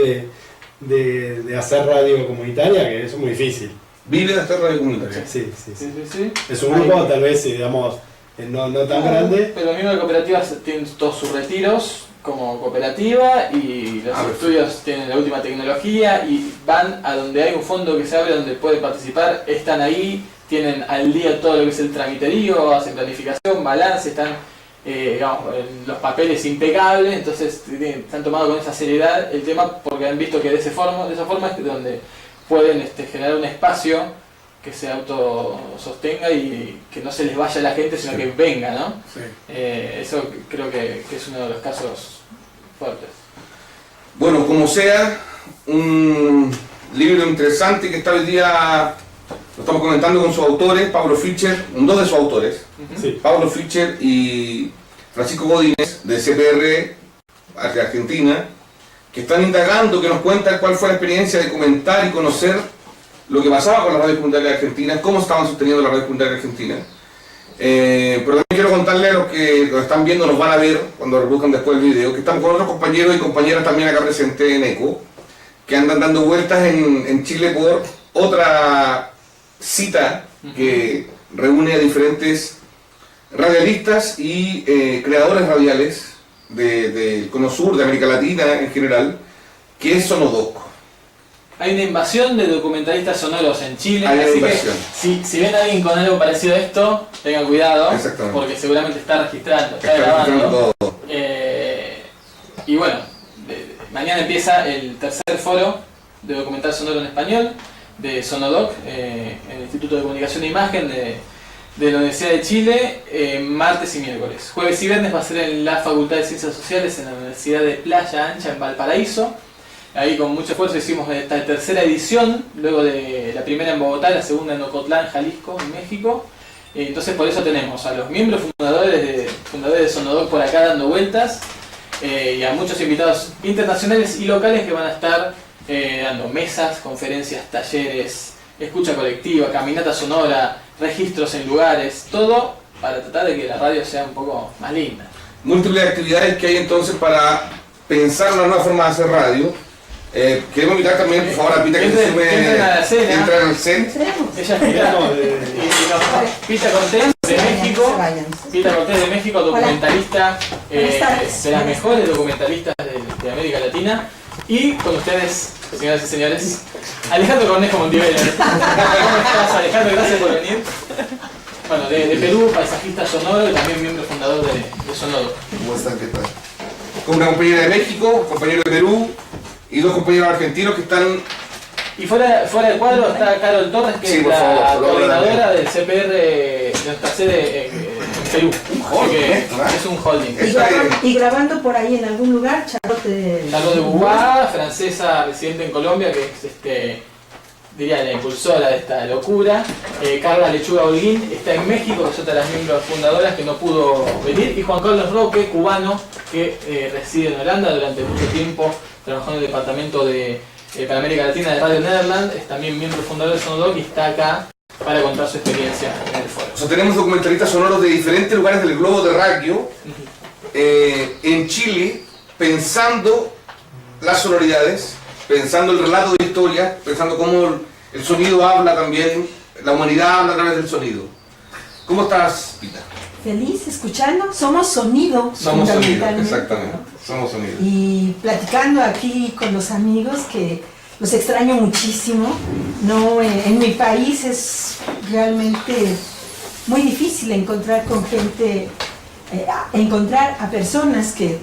de hacer radio comunitaria, que es muy difícil. ¿Vive de hacer radio comunitaria? Sí. Es un grupo tal vez, digamos, no tan grande. Pero los miembros de cooperativas tienen todos sus retiros como cooperativa, y los estudios tienen la última tecnología y van a donde hay un fondo que se abre donde puede participar, están ahí, tienen al día todo lo que es el tramiterío, hacen planificación, balance, están los papeles impecables, entonces están tomado con esa seriedad el tema porque han visto que de esa forma es donde pueden generar un espacio que se autosostenga y que no se les vaya la gente, sino que venga, ¿no? Sí. Eso creo que es uno de los casos fuertes. Bueno, como sea, un libro interesante que está hoy día, lo estamos comentando con sus autores, Pablo Fischer, dos de sus autores, Sí. Pablo Fischer y Francisco Godínez, de CPR de Argentina, que están indagando, que nos cuentan cuál fue la experiencia de comentar y conocer lo que pasaba con las radios comunitarias argentinas, cómo estaban sosteniendo las radios comunitarias argentinas. Pero también quiero contarle a los que lo están viendo, nos van a ver cuando reproduzcan después el video, que estamos con otros compañeros y compañeras también acá presentes en ECO, que andan dando vueltas en Chile por otra cita que reúne a diferentes radialistas y creadores radiales del Cono Sur, de América Latina en general, que es Sonodoc. Hay una invasión de documentalistas sonoros en Chile, Hay una así invasión. que si ven a alguien con algo parecido a esto, tengan cuidado, Exactamente. porque seguramente está registrando, está Está grabando. registrando todo. Y bueno, mañana empieza el tercer foro de documental sonoro en español de Sonodoc, el Instituto de Comunicación e Imagen de la Universidad de Chile, martes y miércoles. Jueves y viernes va a ser en la Facultad de Ciencias Sociales en la Universidad de Playa Ancha en Valparaíso. Ahí con mucho esfuerzo hicimos esta tercera edición, luego de la primera en Bogotá, la segunda en Ocotlán, Jalisco, en México. Entonces por eso tenemos a los miembros fundadores de Sonodoc por acá dando vueltas, y a muchos invitados internacionales y locales que van a estar dando mesas, conferencias, talleres, escucha colectiva, caminata sonora, registros en lugares, todo para tratar de que la radio sea un poco más linda. Múltiples actividades que hay entonces para pensar una nueva forma de hacer radio. Queremos invitar también, por favor, a Pita que se Entren sume, a la escena. entra en el set. Ella es Pita Cortés de México. Pita Cortés de México, documentalista, de las mejores documentalistas de América Latina. Y con ustedes, señoras y señores, Alejandro Cornejo Montivero. ¿Cómo estás, Alejandro? Gracias por venir. Bueno, de Perú, paisajista sonoro y también miembro fundador de Sonoro. ¿Cómo están? ¿Qué tal? Con una compañera de México, compañero de Perú y dos compañeros argentinos que están... Y fuera del cuadro está Carol Torres, que Sí, es por la favor, coordinadora del CPR de nuestra sede en Perú. Un holding, Así que esto, ¿eh? es un holding. Y grabando por ahí en algún lugar, Charlotte Charlotte de Bouba, francesa residente en Colombia, que es diría la impulsora de esta locura. Carla Lechuga Holguín está en México, que es otra de las miembros fundadoras que no pudo venir. Y Juan Carlos Roque, cubano, que reside en Holanda durante mucho tiempo, trabajando en el departamento para América Latina de Radio Nederland, es también miembro fundador de Sonodoc y está acá para contar su experiencia en el foro. O sea, tenemos documentalistas sonoros de diferentes lugares del globo terráqueo en Chile, pensando las sonoridades, pensando el relato de historia, pensando cómo el sonido habla también, la humanidad habla a través del sonido. ¿Cómo estás, Pita? feliz escuchando. Somos sonido. Somos sonido, fundamentalmente, exactamente. ¿no? Somos sonido. Y platicando aquí con los amigos que los extraño muchísimo. No, en mi país es realmente muy difícil encontrar con gente, encontrar a personas que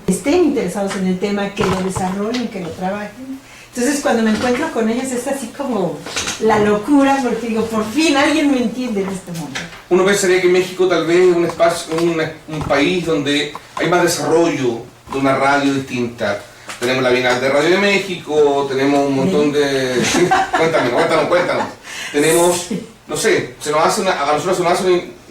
estén interesados en el tema, que lo desarrollen, que lo trabajen. Entonces cuando me encuentro con ellos es así como la locura, porque digo, por fin alguien me entiende en este mundo. Uno pensaría que México tal vez es un espacio, un país donde hay más desarrollo de una radio distinta. Tenemos la Bienal de Radio de México, tenemos un montón de... Cuéntanos. Tenemos, no sé, a nosotros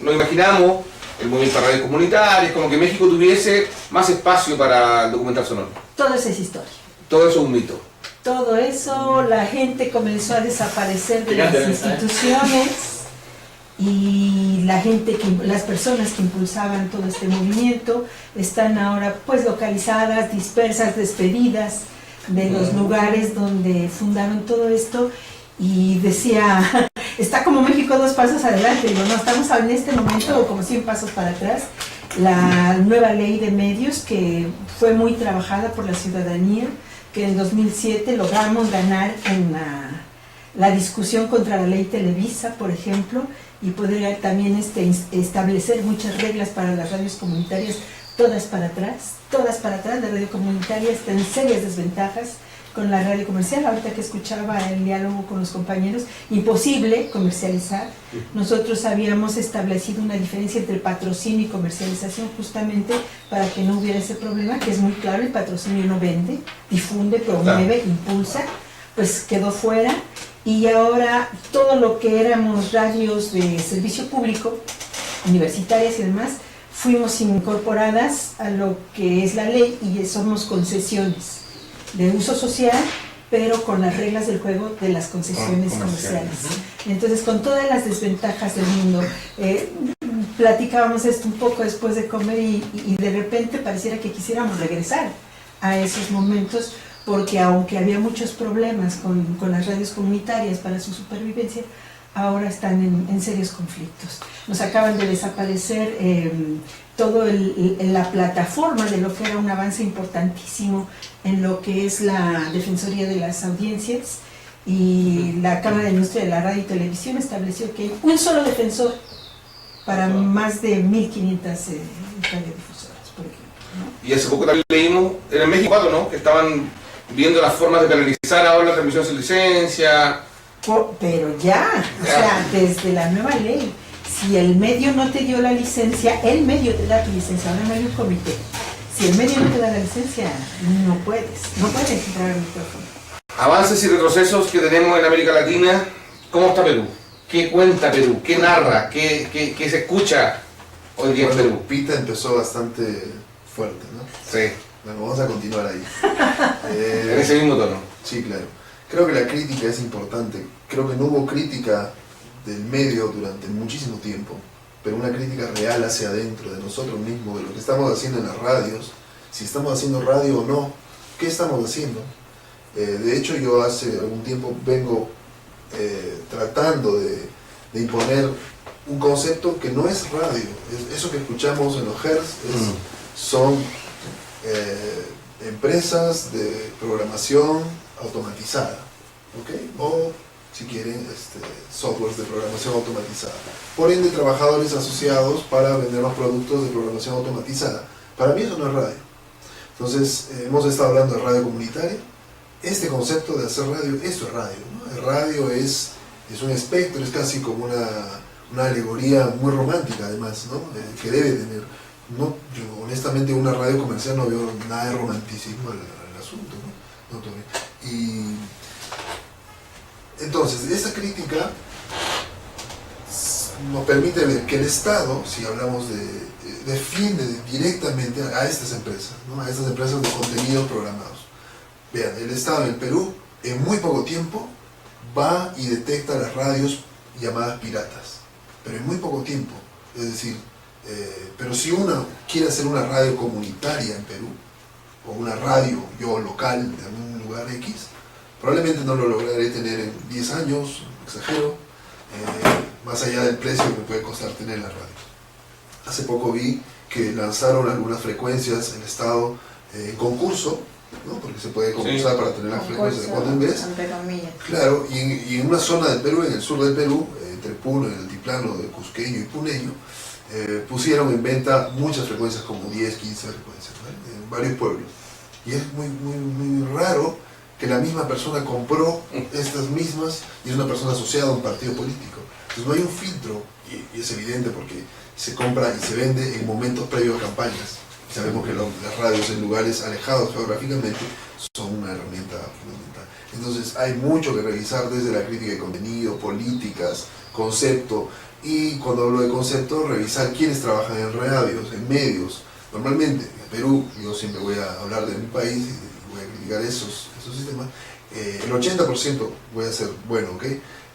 nos imaginamos el movimiento de radios comunitarias, como que México tuviese más espacio para el documental sonoro. Todo eso es historia. Todo eso es un mito. Todo eso, la gente comenzó a desaparecer de las instituciones y las personas que impulsaban todo este movimiento están ahora pues localizadas, dispersas, despedidas de los lugares donde fundaron todo esto. Y decía, está como México 2 pasos adelante. Digo, no, estamos en este momento como 100 pasos para atrás. La nueva ley de medios, que fue muy trabajada por la ciudadanía, que en 2007 logramos ganar en la discusión contra la ley Televisa, por ejemplo, y poder también establecer muchas reglas para las radios comunitarias, todas para atrás. La radio comunitaria está en serias desventajas con la radio comercial. Ahorita que escuchaba el diálogo con los compañeros, imposible comercializar. Nosotros habíamos establecido una diferencia entre patrocinio y comercialización justamente para que no hubiera ese problema, que es muy claro: el patrocinio no vende, difunde, promueve, impulsa, pues quedó fuera. Y ahora todo lo que éramos radios de servicio público, universitarias y demás, fuimos incorporadas a lo que es la ley y somos concesiones de uso social, pero con las reglas del juego de las concesiones comerciales. Entonces, con todas las desventajas del mundo, platicábamos esto un poco después de comer y de repente pareciera que quisiéramos regresar a esos momentos, porque aunque había muchos problemas con las radios comunitarias para su supervivencia, ahora están en serios conflictos. Nos acaban de desaparecer toda la plataforma de lo que era un avance importantísimo en lo que es la Defensoría de las Audiencias, y la Cámara de Industria de la Radio y Televisión estableció que hay un solo defensor para más de 1.500 radiodifusoras, por ejemplo, ¿no? Y hace poco también leímos, en el México, ¿no?, que estaban viendo las formas de canalizar ahora la transmisión sin licencia. Pero ya, o sea, desde la nueva ley, si el medio no te dio la licencia, el medio te da tu licencia. Ahora no hay un comité. Si el medio no te da la licencia, no puedes entrar al micrófono. Avances y retrocesos que tenemos en América Latina. ¿Cómo está Perú? ¿Qué cuenta Perú? ¿Qué narra? ¿Qué se escucha hoy día en Perú? Pita empezó bastante fuerte, ¿no? Sí. Bueno, vamos a continuar ahí. En ese mismo tono. Sí, claro. Creo que la crítica es importante. Creo que no hubo crítica del medio durante muchísimo tiempo, pero una crítica real hacia adentro de nosotros mismos, de lo que estamos haciendo en las radios, si estamos haciendo radio o no, qué estamos haciendo. De hecho, yo hace algún tiempo vengo tratando de imponer un concepto que no es radio. Eso que escuchamos en los hertz son empresas de programación automatizada, ¿ok? O si quieren, softwares de programación automatizada. Por ende, trabajadores asociados para vender los productos de programación automatizada. Para mí eso no es radio. Entonces, hemos estado hablando de radio comunitaria. Este concepto de hacer radio, esto es radio, ¿no? El radio es un espectro, es casi como una alegoría muy romántica, además, ¿no? Que debe tener. No, yo honestamente una radio comercial no veo nada de romanticismo al asunto, ¿no? Y entonces, esta crítica nos permite ver que el Estado, si hablamos defiende directamente a estas empresas, ¿no? A estas empresas de contenidos programados. Vean, el Estado en el Perú, en muy poco tiempo, va y detecta las radios llamadas piratas, pero en muy poco tiempo. Es decir, pero si uno quiere hacer una radio comunitaria en Perú, o una radio local de algún lugar X, probablemente no lo lograré tener en 10 años, exagero, más allá del precio que me puede costar tener la radio. Hace poco vi que lanzaron algunas frecuencias el Estado en concurso, ¿no? Porque se puede concursar para tener las frecuencias de cuando en vez. Claro, y en una zona del Perú, en el sur del Perú, entre Puno, en el altiplano de Cusqueño y Puneño, pusieron en venta muchas frecuencias, como 10, 15 frecuencias, ¿no? En varios pueblos. Y es muy raro que la misma persona compró estas mismas y es una persona asociada a un partido político. Entonces no hay un filtro, y es evidente porque se compra y se vende en momentos previos a campañas. Sabemos que las radios en lugares alejados geográficamente son una herramienta fundamental. Entonces hay mucho que revisar desde la crítica de contenido, políticas, concepto, y cuando hablo de concepto, revisar quiénes trabajan en radios, en medios. Normalmente, en Perú, yo siempre voy a hablar de mi país y voy a criticar esos sistemas, el 80%, voy a ser bueno, ¿ok?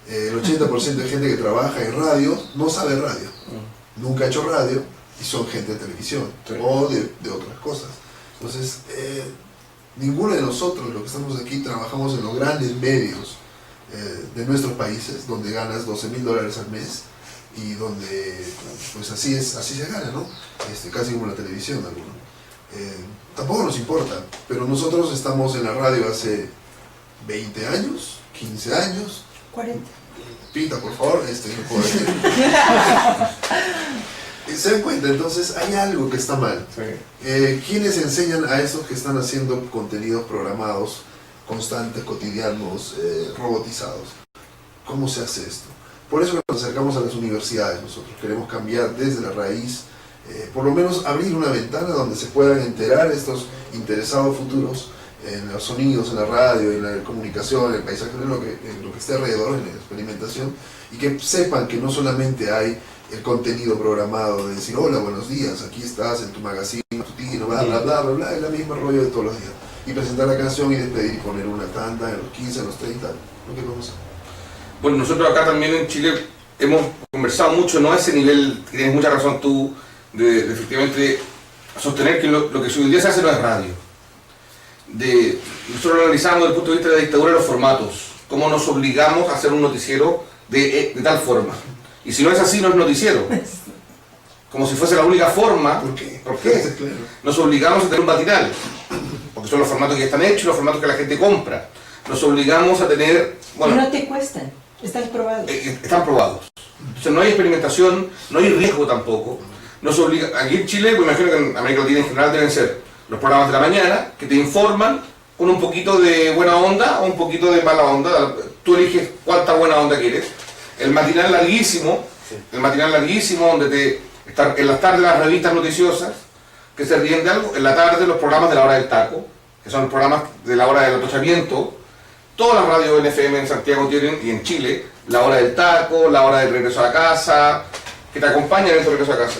El 80% de gente que trabaja en radio no sabe radio, nunca ha hecho radio, y son gente de televisión, sí, o de otras cosas. Entonces, ninguno de nosotros, los que estamos aquí, trabajamos en los grandes medios de nuestros países, donde ganas $12,000 al mes, y donde, pues así se gana, ¿no? Casi como la televisión, tampoco nos importa, pero nosotros estamos en la radio hace 20 años, 15 años. 40. Pita, por favor, no puedo decir. ¿Se dan cuenta? Entonces hay algo que está mal. Sí. ¿Quiénes enseñan a esos que están haciendo contenidos programados constantes, cotidianos, robotizados. ¿Cómo se hace esto? Por eso nos acercamos a las universidades nosotros. Queremos cambiar desde la raíz, por lo menos abrir una ventana donde se puedan enterar estos interesados futuros en los sonidos, en la radio, en la comunicación, en el paisaje, en lo que esté alrededor, en la experimentación, y que sepan que no solamente hay el contenido programado de decir hola, buenos días, aquí estás en tu magazine matutino, bla bla bla bla bla, es la misma rollo de todos los días, y presentar la canción y despedir y poner una tanda en los 15, en los 30, lo que vamos a hacer. Bueno, nosotros acá también en Chile hemos conversado mucho, no a ese nivel, que tienes mucha razón tú, de efectivamente sostener que lo que hoy día se hace no es radio. Nosotros lo analizamos desde el punto de vista de la dictadura de los formatos, cómo nos obligamos a hacer un noticiero de tal forma. Y si no es así, no es noticiero. Como si fuese la única forma. ¿Por qué? ¿Por qué? Nos obligamos a tener un matinal, porque son los formatos que ya están hechos, los formatos que la gente compra. Nos obligamos a tener... Bueno, y no te cuestan, están probados. Están probados. Entonces no hay experimentación, no hay riesgo tampoco. Nos obliga, aquí en Chile, pues imagino que en América Latina en general deben ser los programas de la mañana que te informan con un poquito de buena onda o un poquito de mala onda. Tú eliges cuánta buena onda quieres. El matinal larguísimo, donde en las tardes las revistas noticiosas que se ríen de algo, en la tarde los programas de la hora del taco, que son los programas de la hora del atochamiento. Todas las radios NFM en Santiago tienen, y en Chile, la hora del taco, la hora del regreso a la casa, que te acompañan en tu regreso a casa.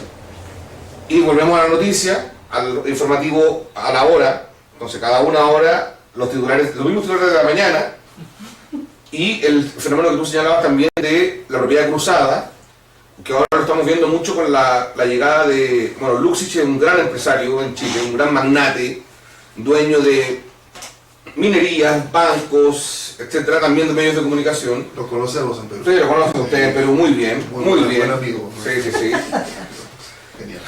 Y volvemos a la noticia, al informativo a la hora, entonces cada una hora los mismos titulares de la mañana, y el fenómeno que tú señalabas también de la propiedad cruzada, que ahora lo estamos viendo mucho con la llegada de, bueno, Luxich es un gran empresario en Chile, un gran magnate, dueño de minerías, bancos, etcétera, también de medios de comunicación. Lo conocemos en Perú. Sí, lo conocen ustedes en Perú muy bien, muy bien. Buen amigo. Sí. Genial.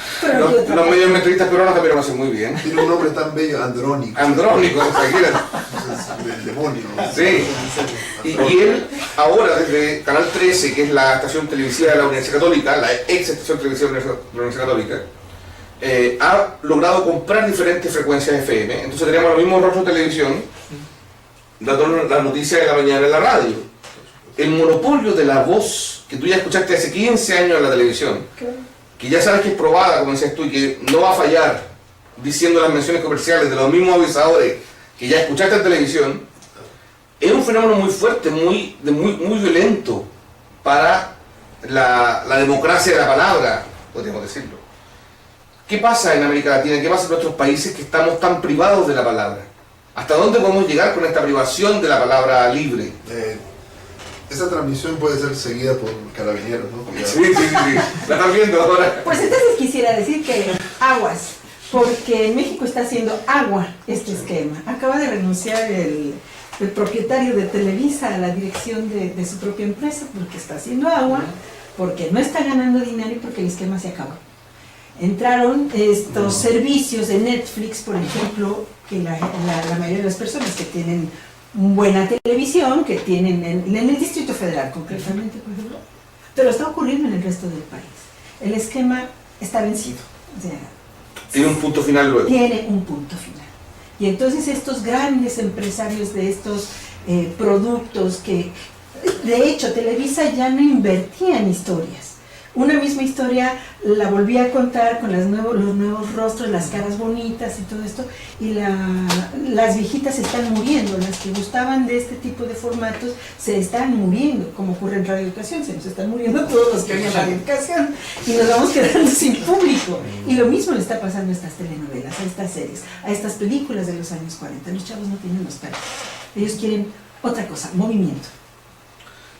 Los medios metristas peruanos también lo hacen muy bien. Tiene un nombre tan bello, Andrónico. Andrónico, o sea, El demonio. sí. Y él, ahora desde Canal 13, que es la estación televisiva de la Universidad Católica, la ex estación televisiva de la Universidad Católica, ha logrado comprar diferentes frecuencias FM. Entonces tenemos los mismos rostros de televisión dando las noticias de la mañana en la radio. El monopolio de la voz que tú ya escuchaste hace 15 años en la televisión, que ya sabes que es probada, como decías tú, y que no va a fallar diciendo las menciones comerciales de los mismos avisadores que ya escuchaste en televisión, es un fenómeno muy fuerte, muy violento para la democracia de la palabra, podríamos decirlo. ¿Qué pasa en América Latina? ¿Qué pasa en nuestros países que estamos tan privados de la palabra? ¿Hasta dónde podemos llegar con esta privación de la palabra libre? Esta transmisión puede ser seguida por carabineros, ¿no? Sí. La están viendo ahora. Pues entonces quisiera decir que aguas, porque en México está haciendo agua este esquema. Acaba de renunciar el propietario de Televisa a la dirección de su propia empresa porque está haciendo agua, porque no está ganando dinero y porque el esquema se acabó. Entraron estos servicios de Netflix, por ejemplo, que la mayoría de las personas que tienen buena televisión, que tienen en el Distrito Federal concretamente, por ejemplo, pero está ocurriendo en el resto del país. El esquema está vencido. O sea, tiene un punto final luego. Tiene un punto final. Y entonces estos grandes empresarios de estos productos que, de hecho, Televisa ya no invertía en historias. Una misma historia la volví a contar con los nuevos rostros, las caras bonitas y todo esto, y las viejitas se están muriendo, las que gustaban de este tipo de formatos se están muriendo, como ocurre en Radio Educación, se nos están muriendo todos los que oyen Radio Educación y nos vamos quedando sin público. Y lo mismo le está pasando a estas telenovelas, a estas series, a estas películas de los años 40. Los chavos no tienen nostalgia, ellos quieren otra cosa, movimiento.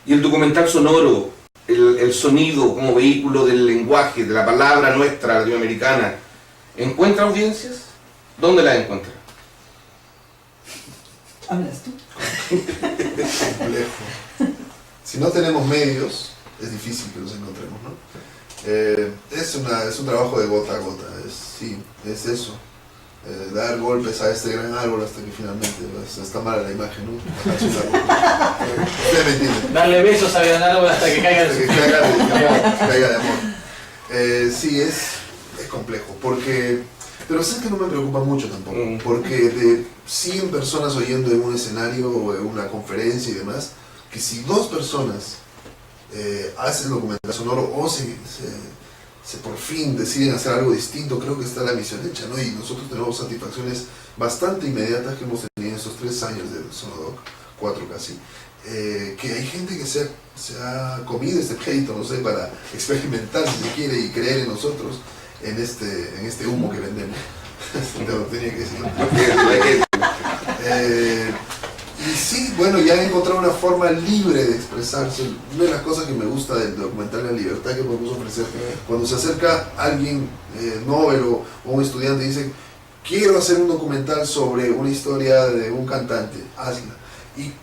Y el documental sonoro, el sonido como vehículo del lenguaje, de la palabra nuestra latinoamericana, ¿encuentra audiencias? ¿Dónde las encuentra? ¿Hablas tú? Complejo. Si no tenemos medios, es difícil que los encontremos, ¿no? Es un trabajo de gota a gota, es eso. Dar golpes a este gran árbol hasta que finalmente está mala la imagen, ¿no? Ustedes me entienden. Darle besos a gran árbol hasta que caiga Hasta que caiga de amor. Sí, es complejo, porque Pero sé que no me preocupa mucho tampoco, porque de 100 personas oyendo en un escenario o en una conferencia y demás, que si 2 personas hacen documental sonoro o se por fin deciden hacer algo distinto, creo que está la misión hecha, ¿no? Y nosotros tenemos satisfacciones bastante inmediatas que hemos tenido en estos 3 años de Sonodoc, 4 casi, que hay gente que se ha comido este crédito, no sé, para experimentar si se quiere y creer en nosotros, en este humo que vendemos. Tenía que decirlo. Y sí, bueno, ya he encontrado una forma libre de expresarse. Una de las cosas que me gusta del documental La Libertad que podemos ofrecer, cuando se acerca alguien novel o un estudiante y dice, quiero hacer un documental sobre una historia de un cantante, hazla.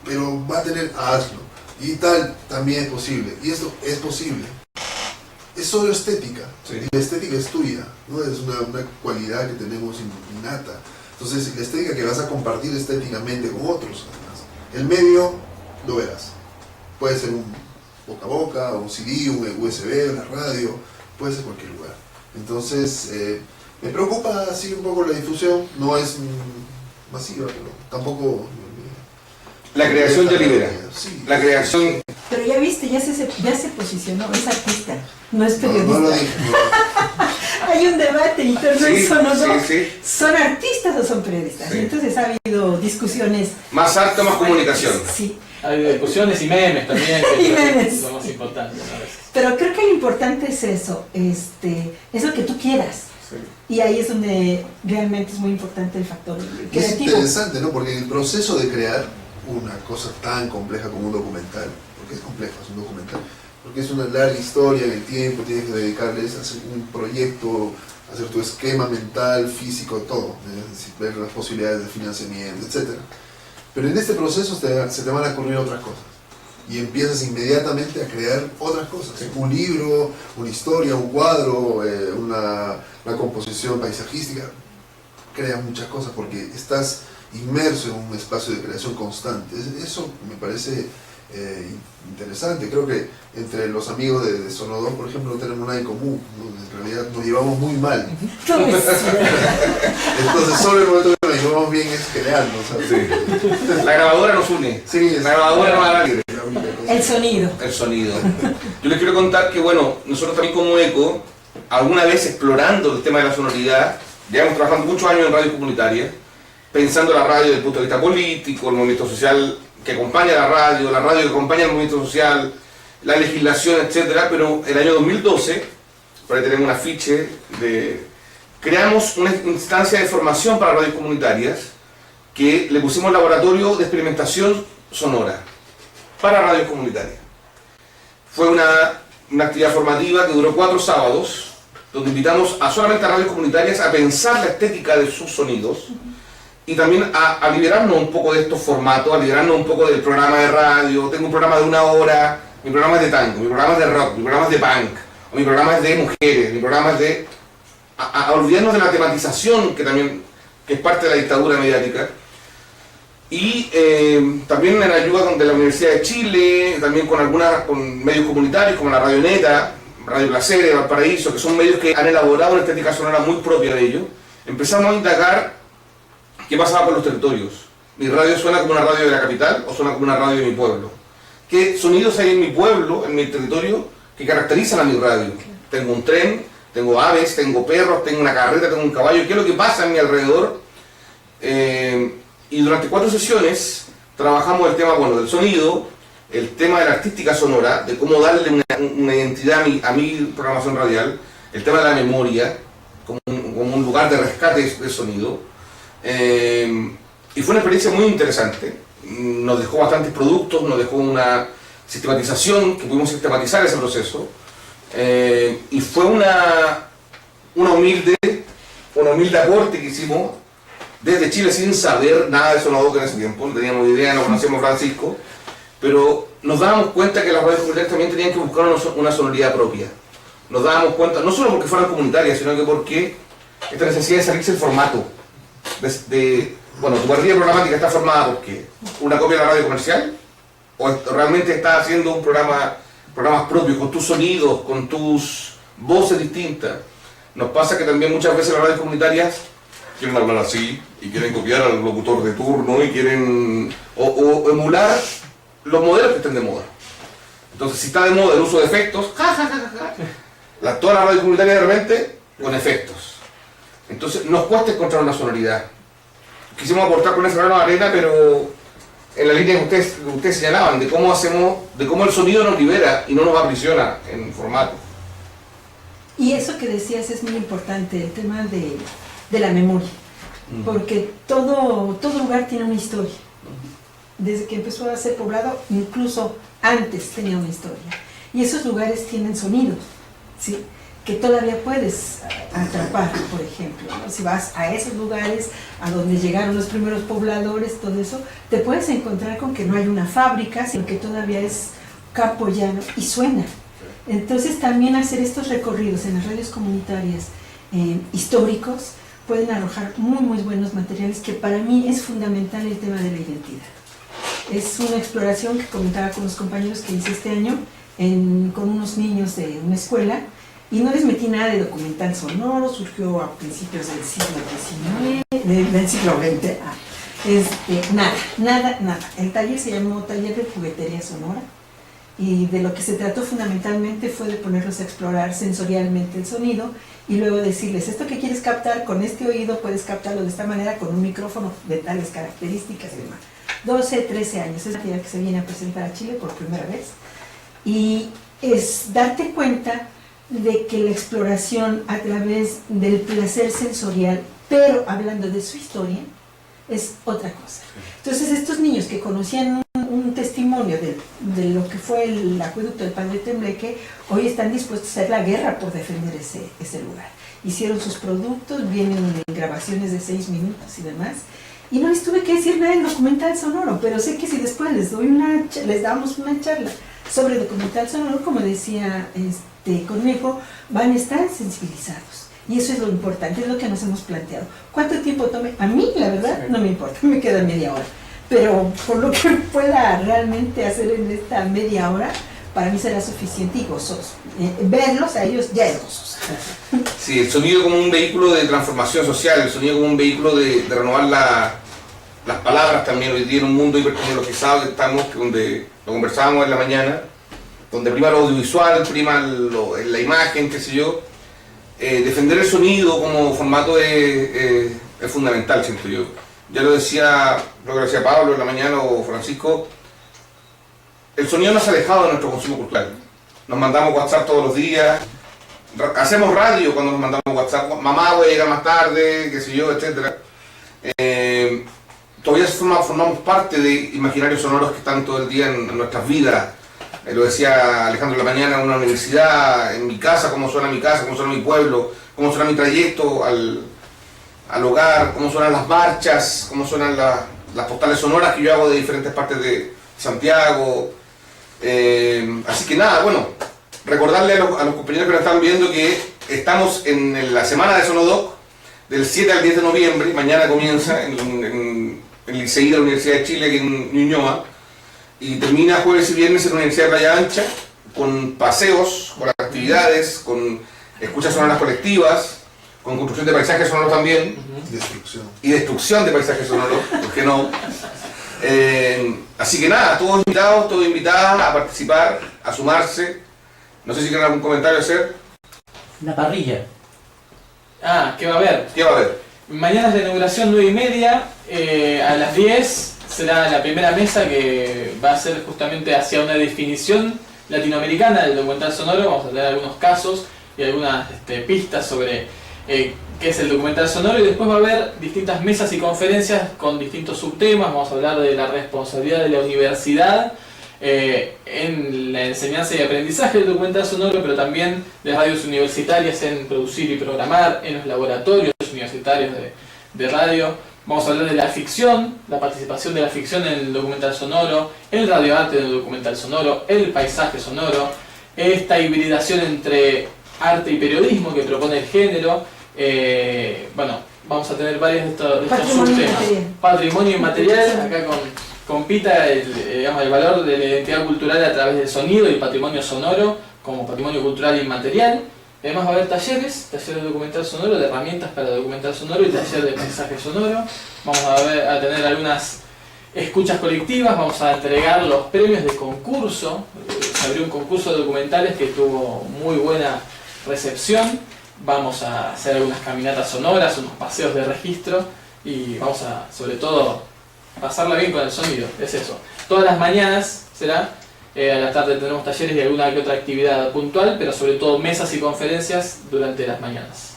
Pero va a tener, hazlo. Y tal, también es posible. Y esto es posible. Es solo estética. Sí. Y la estética es tuya, ¿no? Es una cualidad que tenemos innata. Entonces, la estética que vas a compartir estéticamente con otros, además. El medio, lo verás. Puede ser un boca a boca, un CD, un USB, una radio, puede ser cualquier lugar. Entonces, me preocupa así un poco la difusión. No es masiva, pero tampoco... La creación te libera. Sí. La creación... Pero ya viste, ya se posicionó, es artista, no es periodista. No lo dije, no. Hay un debate interno en Sonodoc. Sí. ¿Son artistas o son periodistas? Sí. Entonces ha habido discusiones. Más arte, más comunicación. Sí. Ha habido discusiones y memes también, que y memes. es lo más importante a veces. Pero creo que lo importante es eso, es lo que tú quieras. Sí. Y ahí es donde realmente es muy importante el factor creativo. Es interesante, ¿no? Porque el proceso de crear una cosa tan compleja como un documental, porque es complejo, es un documental, porque es una larga historia en el tiempo, tienes que dedicarles a hacer un proyecto, hacer tu esquema mental, físico, todo, ver las posibilidades de financiamiento, etc. Pero en este proceso se te van a ocurrir otras cosas y empiezas inmediatamente a crear otras cosas, sí. Un libro, una historia, un cuadro, una composición paisajística, creas muchas cosas porque estás inmerso en un espacio de creación constante. Eso me parece interesante. Creo que entre los amigos de Sonodoc, por ejemplo, no tenemos nada en común, ¿no? En realidad nos llevamos muy mal. Entonces solo el momento que nos llevamos bien es crearlo, ¿sabes? Sí. La grabadora nos une. Sí, la grabadora nos da libre. El sonido. El sonido. Yo les quiero contar que, bueno, nosotros también como ECO, alguna vez explorando el tema de la sonoridad, llevamos trabajando muchos años en radio comunitaria, pensando la radio desde el punto de vista político, el movimiento social que acompaña a la radio que acompaña al movimiento social, la legislación, etc. Pero el año 2012, por ahí tenemos un afiche, creamos una instancia de formación para radios comunitarias que le pusimos laboratorio de experimentación sonora para radios comunitarias. Fue una actividad formativa que duró 4 sábados, donde invitamos solamente a radios comunitarias a pensar la estética de sus sonidos, y también a liberarnos un poco de estos formatos, a liberarnos un poco del programa de radio. Tengo un programa de 1 hora, mi programa es de tango, mi programa es de rock, mi programa es de punk, o mi programa es de mujeres, mi programa es de... a olvidarnos de la tematización que es parte de la dictadura mediática. Y también en ayuda de la Universidad de Chile, también con medios comunitarios como la Radio Neta, Radio Placeres, Valparaíso, que son medios que han elaborado una estética sonora muy propia de ellos. Empezamos a indagar qué pasaba con los territorios. ¿Mi radio suena como una radio de la capital o suena como una radio de mi pueblo? ¿Qué sonidos hay en mi pueblo, en mi territorio, que caracterizan a mi radio? Tengo un tren, tengo aves, tengo perros, tengo una carreta, tengo un caballo. ¿Qué es lo que pasa en mi alrededor? Y durante 4 sesiones trabajamos el tema del sonido, el tema de la artística sonora, de cómo darle una identidad a mi programación radial, el tema de la memoria, como un lugar de rescate de sonido. Y fue una experiencia muy interesante. Nos dejó bastantes productos, nos dejó una sistematización, que pudimos sistematizar ese proceso. Y fue una humilde aporte que hicimos desde Chile sin saber nada de Sonodoc en ese tiempo. No teníamos idea, no conocíamos Francisco, pero nos dábamos cuenta que las radios comunitarias también tenían que buscar una sonoridad propia. Nos dábamos cuenta, no solo porque fueran comunitarias, sino que porque esta necesidad de salirse del formato. Tu parrilla programática está formada por ¿qué? ¿Una copia de la radio comercial? ¿O realmente estás haciendo programas propios, con tus sonidos, con tus voces distintas? Nos pasa que también muchas veces las radios comunitarias quieren hablar así, y quieren copiar al locutor de turno, y quieren o emular los modelos que estén de moda. Entonces, si está de moda el uso de efectos, toda la radio comunitaria de repente con efectos. Entonces, nos cuesta encontrar una sonoridad. Quisimos aportar con ese grano de arena, pero en la línea que ustedes señalaban, de cómo el sonido nos libera y no nos aprisiona en formato. Y eso que decías es muy importante, el tema de la memoria, porque todo lugar tiene una historia. Desde que empezó a ser poblado, incluso antes tenía una historia. Y esos lugares tienen sonidos, ¿sí?, que todavía puedes atrapar, por ejemplo, ¿no? Si vas a esos lugares a donde llegaron los primeros pobladores, todo eso, te puedes encontrar con que no hay una fábrica, sino que todavía es campo llano y suena. Entonces también hacer estos recorridos en las radios comunitarias históricos pueden arrojar muy buenos materiales, que para mí es fundamental el tema de la identidad. Es una exploración que comentaba con los compañeros que hice este año con unos niños de una escuela, y no les metí nada de documental sonoro, surgió a principios del siglo XIX, del siglo XX, nada. El taller se llamó Taller de Juguetería Sonora, y de lo que se trató fundamentalmente fue de ponerlos a explorar sensorialmente el sonido, y luego decirles, esto que quieres captar con este oído, puedes captarlo de esta manera con un micrófono de tales características y demás. 12, 13 años, es la actividad que se viene a presentar a Chile por primera vez, y es darte cuenta de que la exploración a través del placer sensorial, pero hablando de su historia, es otra cosa. Entonces estos niños que conocían un testimonio de lo que fue el acueducto del Padre Tembleque, hoy están dispuestos a hacer la guerra por defender ese lugar. Hicieron sus productos, vienen en grabaciones de 6 minutos y demás, y no les tuve que decir nada del documental sonoro, pero sé que si después les damos una charla sobre documental sonoro, como decía Cornejo, van a estar sensibilizados. Y eso es lo importante, es lo que nos hemos planteado. ¿Cuánto tiempo tome? A mí, la verdad, no me importa, me queda media hora. Pero por lo que pueda realmente hacer en esta media hora, para mí será suficiente y gozoso. Verlos a ellos ya es gozoso. Sí, el sonido como un vehículo de transformación social, el sonido como un vehículo de renovar las palabras también. Hoy día en un mundo hipertecnologizado que estamos, donde lo conversábamos en la mañana, donde prima lo audiovisual, prima la imagen, qué sé yo. Defender el sonido como formato es fundamental, siento yo. Ya lo decía, lo que decía Pablo en la mañana o Francisco, el sonido nos ha alejado de nuestro consumo cultural. Nos mandamos WhatsApp todos los días, hacemos radio cuando nos mandamos WhatsApp, mamá voy a llegar más tarde, qué sé yo, etc. Todavía formamos parte de imaginarios sonoros que están todo el día en nuestras vidas. Lo decía Alejandro en la mañana, en una universidad, en mi casa, cómo suena mi casa, cómo suena mi pueblo, cómo suena mi trayecto al hogar, cómo suenan las marchas, cómo suenan las postales sonoras que yo hago de diferentes partes de Santiago. Así que nada, bueno, recordarle a los compañeros que nos están viendo que estamos en la semana de Sonodoc, del 7 al 10 de noviembre, mañana comienza en el Licey de la Universidad de Chile, aquí en Ñuñoa, y termina jueves y viernes en la Universidad de Playa Ancha, con paseos, con actividades, con escuchas sonoras colectivas, con construcción de paisajes sonoros también. Y destrucción de paisajes sonoros, ¿por qué no? Así que nada, todos invitados, todas invitadas a participar, a sumarse. No sé si quieren algún comentario hacer. Una parrilla. ¿Qué va a haber? ¿Qué va a haber? Mañana es la inauguración 9:30, a las 10 será la primera mesa que va a ser justamente hacia una definición latinoamericana del documental sonoro. Vamos a tener algunos casos y algunas pistas sobre qué es el documental sonoro, y después va a haber distintas mesas y conferencias con distintos subtemas. Vamos a hablar de la responsabilidad de la universidad en la enseñanza y aprendizaje del documental sonoro, pero también de radios universitarias en producir y programar, en los laboratorios universitarios de radio. Vamos a hablar de la ficción, la participación de la ficción en el documental sonoro, el radioarte en el documental sonoro, el paisaje sonoro, esta hibridación entre arte y periodismo que propone el género. Bueno, vamos a tener varios de estos subtemas. Patrimonio inmaterial, acá con Pita, el valor de la identidad cultural a través del sonido y el patrimonio sonoro como patrimonio cultural inmaterial. Además va a haber talleres, taller de documental sonoro, de herramientas para documental sonoro y taller de mensaje sonoro. Vamos a tener algunas escuchas colectivas, vamos a entregar los premios de concurso. Se abrió un concurso de documentales que tuvo muy buena recepción. Vamos a hacer algunas caminatas sonoras, unos paseos de registro y vamos a, sobre todo, pasarla bien con el sonido. Es eso. Todas las mañanas será. A la tarde tendremos talleres y alguna que otra actividad puntual, pero sobre todo mesas y conferencias durante las mañanas.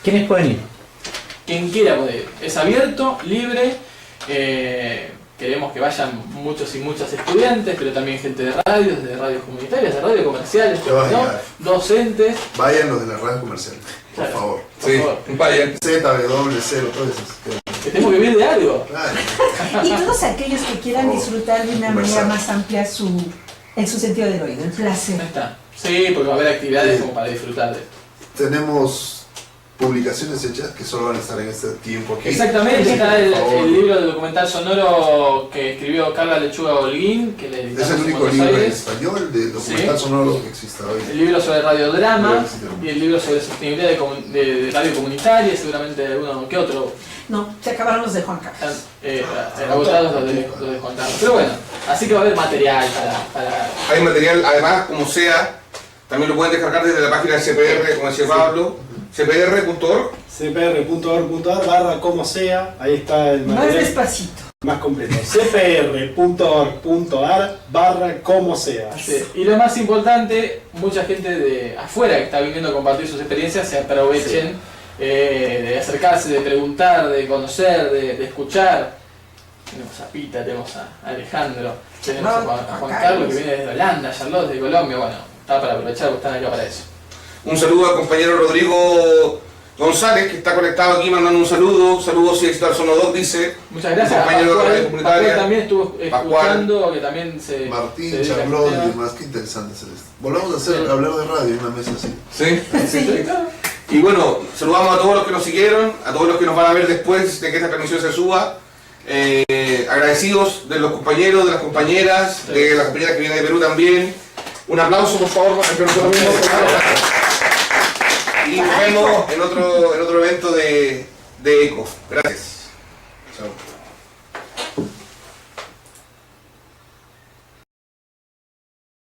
¿Quiénes pueden ir? Quien quiera puede ir. Es abierto, libre. Queremos que vayan muchos y muchas estudiantes, pero también gente de radios comunitarias, de radio comerciales, ¿no? Docentes. Vayan los de la radio comercial, por Claro. favor. Por Sí, favor. vayan. ZW0, todas esas. Que tenemos que vivir de algo. Claro. Y todos aquellos que quieran disfrutar de una manera más amplia en su sentido del oído, el placer. Ahí está. Sí, porque va a haber actividades como para disfrutar de. Tenemos publicaciones hechas que solo van a estar en este tiempo aquí. Exactamente, está el Por favor. libro de documental sonoro que escribió Carla Lechuga Holguín, que le editamos Es el en único Buenos libro en Aires. español de documental Sí. sonoro que exista hoy. El libro sobre radiodrama Sí. y el libro sobre sostenibilidad de radio comunitaria, seguramente alguno que otro. No, se acabaron los de Juan Están Carlos. agotados los de Juan Carlos. Pero bueno, así que va a haber material para Hay material, además, como sea, también lo pueden descargar desde la página de CPR, como decía Pablo, cpr.org. cpr.org.ar /como sea, ahí está el Más material despacito. más completo. cpr.org.ar /como sea. Sí, y lo más importante, mucha gente de afuera que está viniendo a compartir sus experiencias se aprovechen de acercarse, de preguntar, de conocer, de escuchar. Tenemos a Pita, tenemos a Alejandro, tenemos a Juan Carlos que viene desde Holanda, Charlotte de Colombia. Bueno, está para aprovechar porque están acá para eso. Un saludo al compañero Rodrigo González, que está conectado aquí, mandando un saludo. Saludos y éxito al Sonodoc, dice. Muchas gracias. Compañero de la radio Pascual comunitaria. también estuvo Pascual. escuchando, que también se Martín, dedica a Charlotte este y tema. demás, qué interesante hacer esto. Volvamos a hacer, Sí. hablar de radio en una mesa así. Sí. Sí, claro. Y bueno, saludamos a todos los que nos siguieron, a todos los que nos van a ver después de que esta transmisión se suba. Agradecidos de los compañeros, de las compañeras, de las compañeras que vienen de Perú también. Un aplauso, por favor, entre nosotros mismos. Y nos vemos en otro evento de ECO. Gracias. Chao.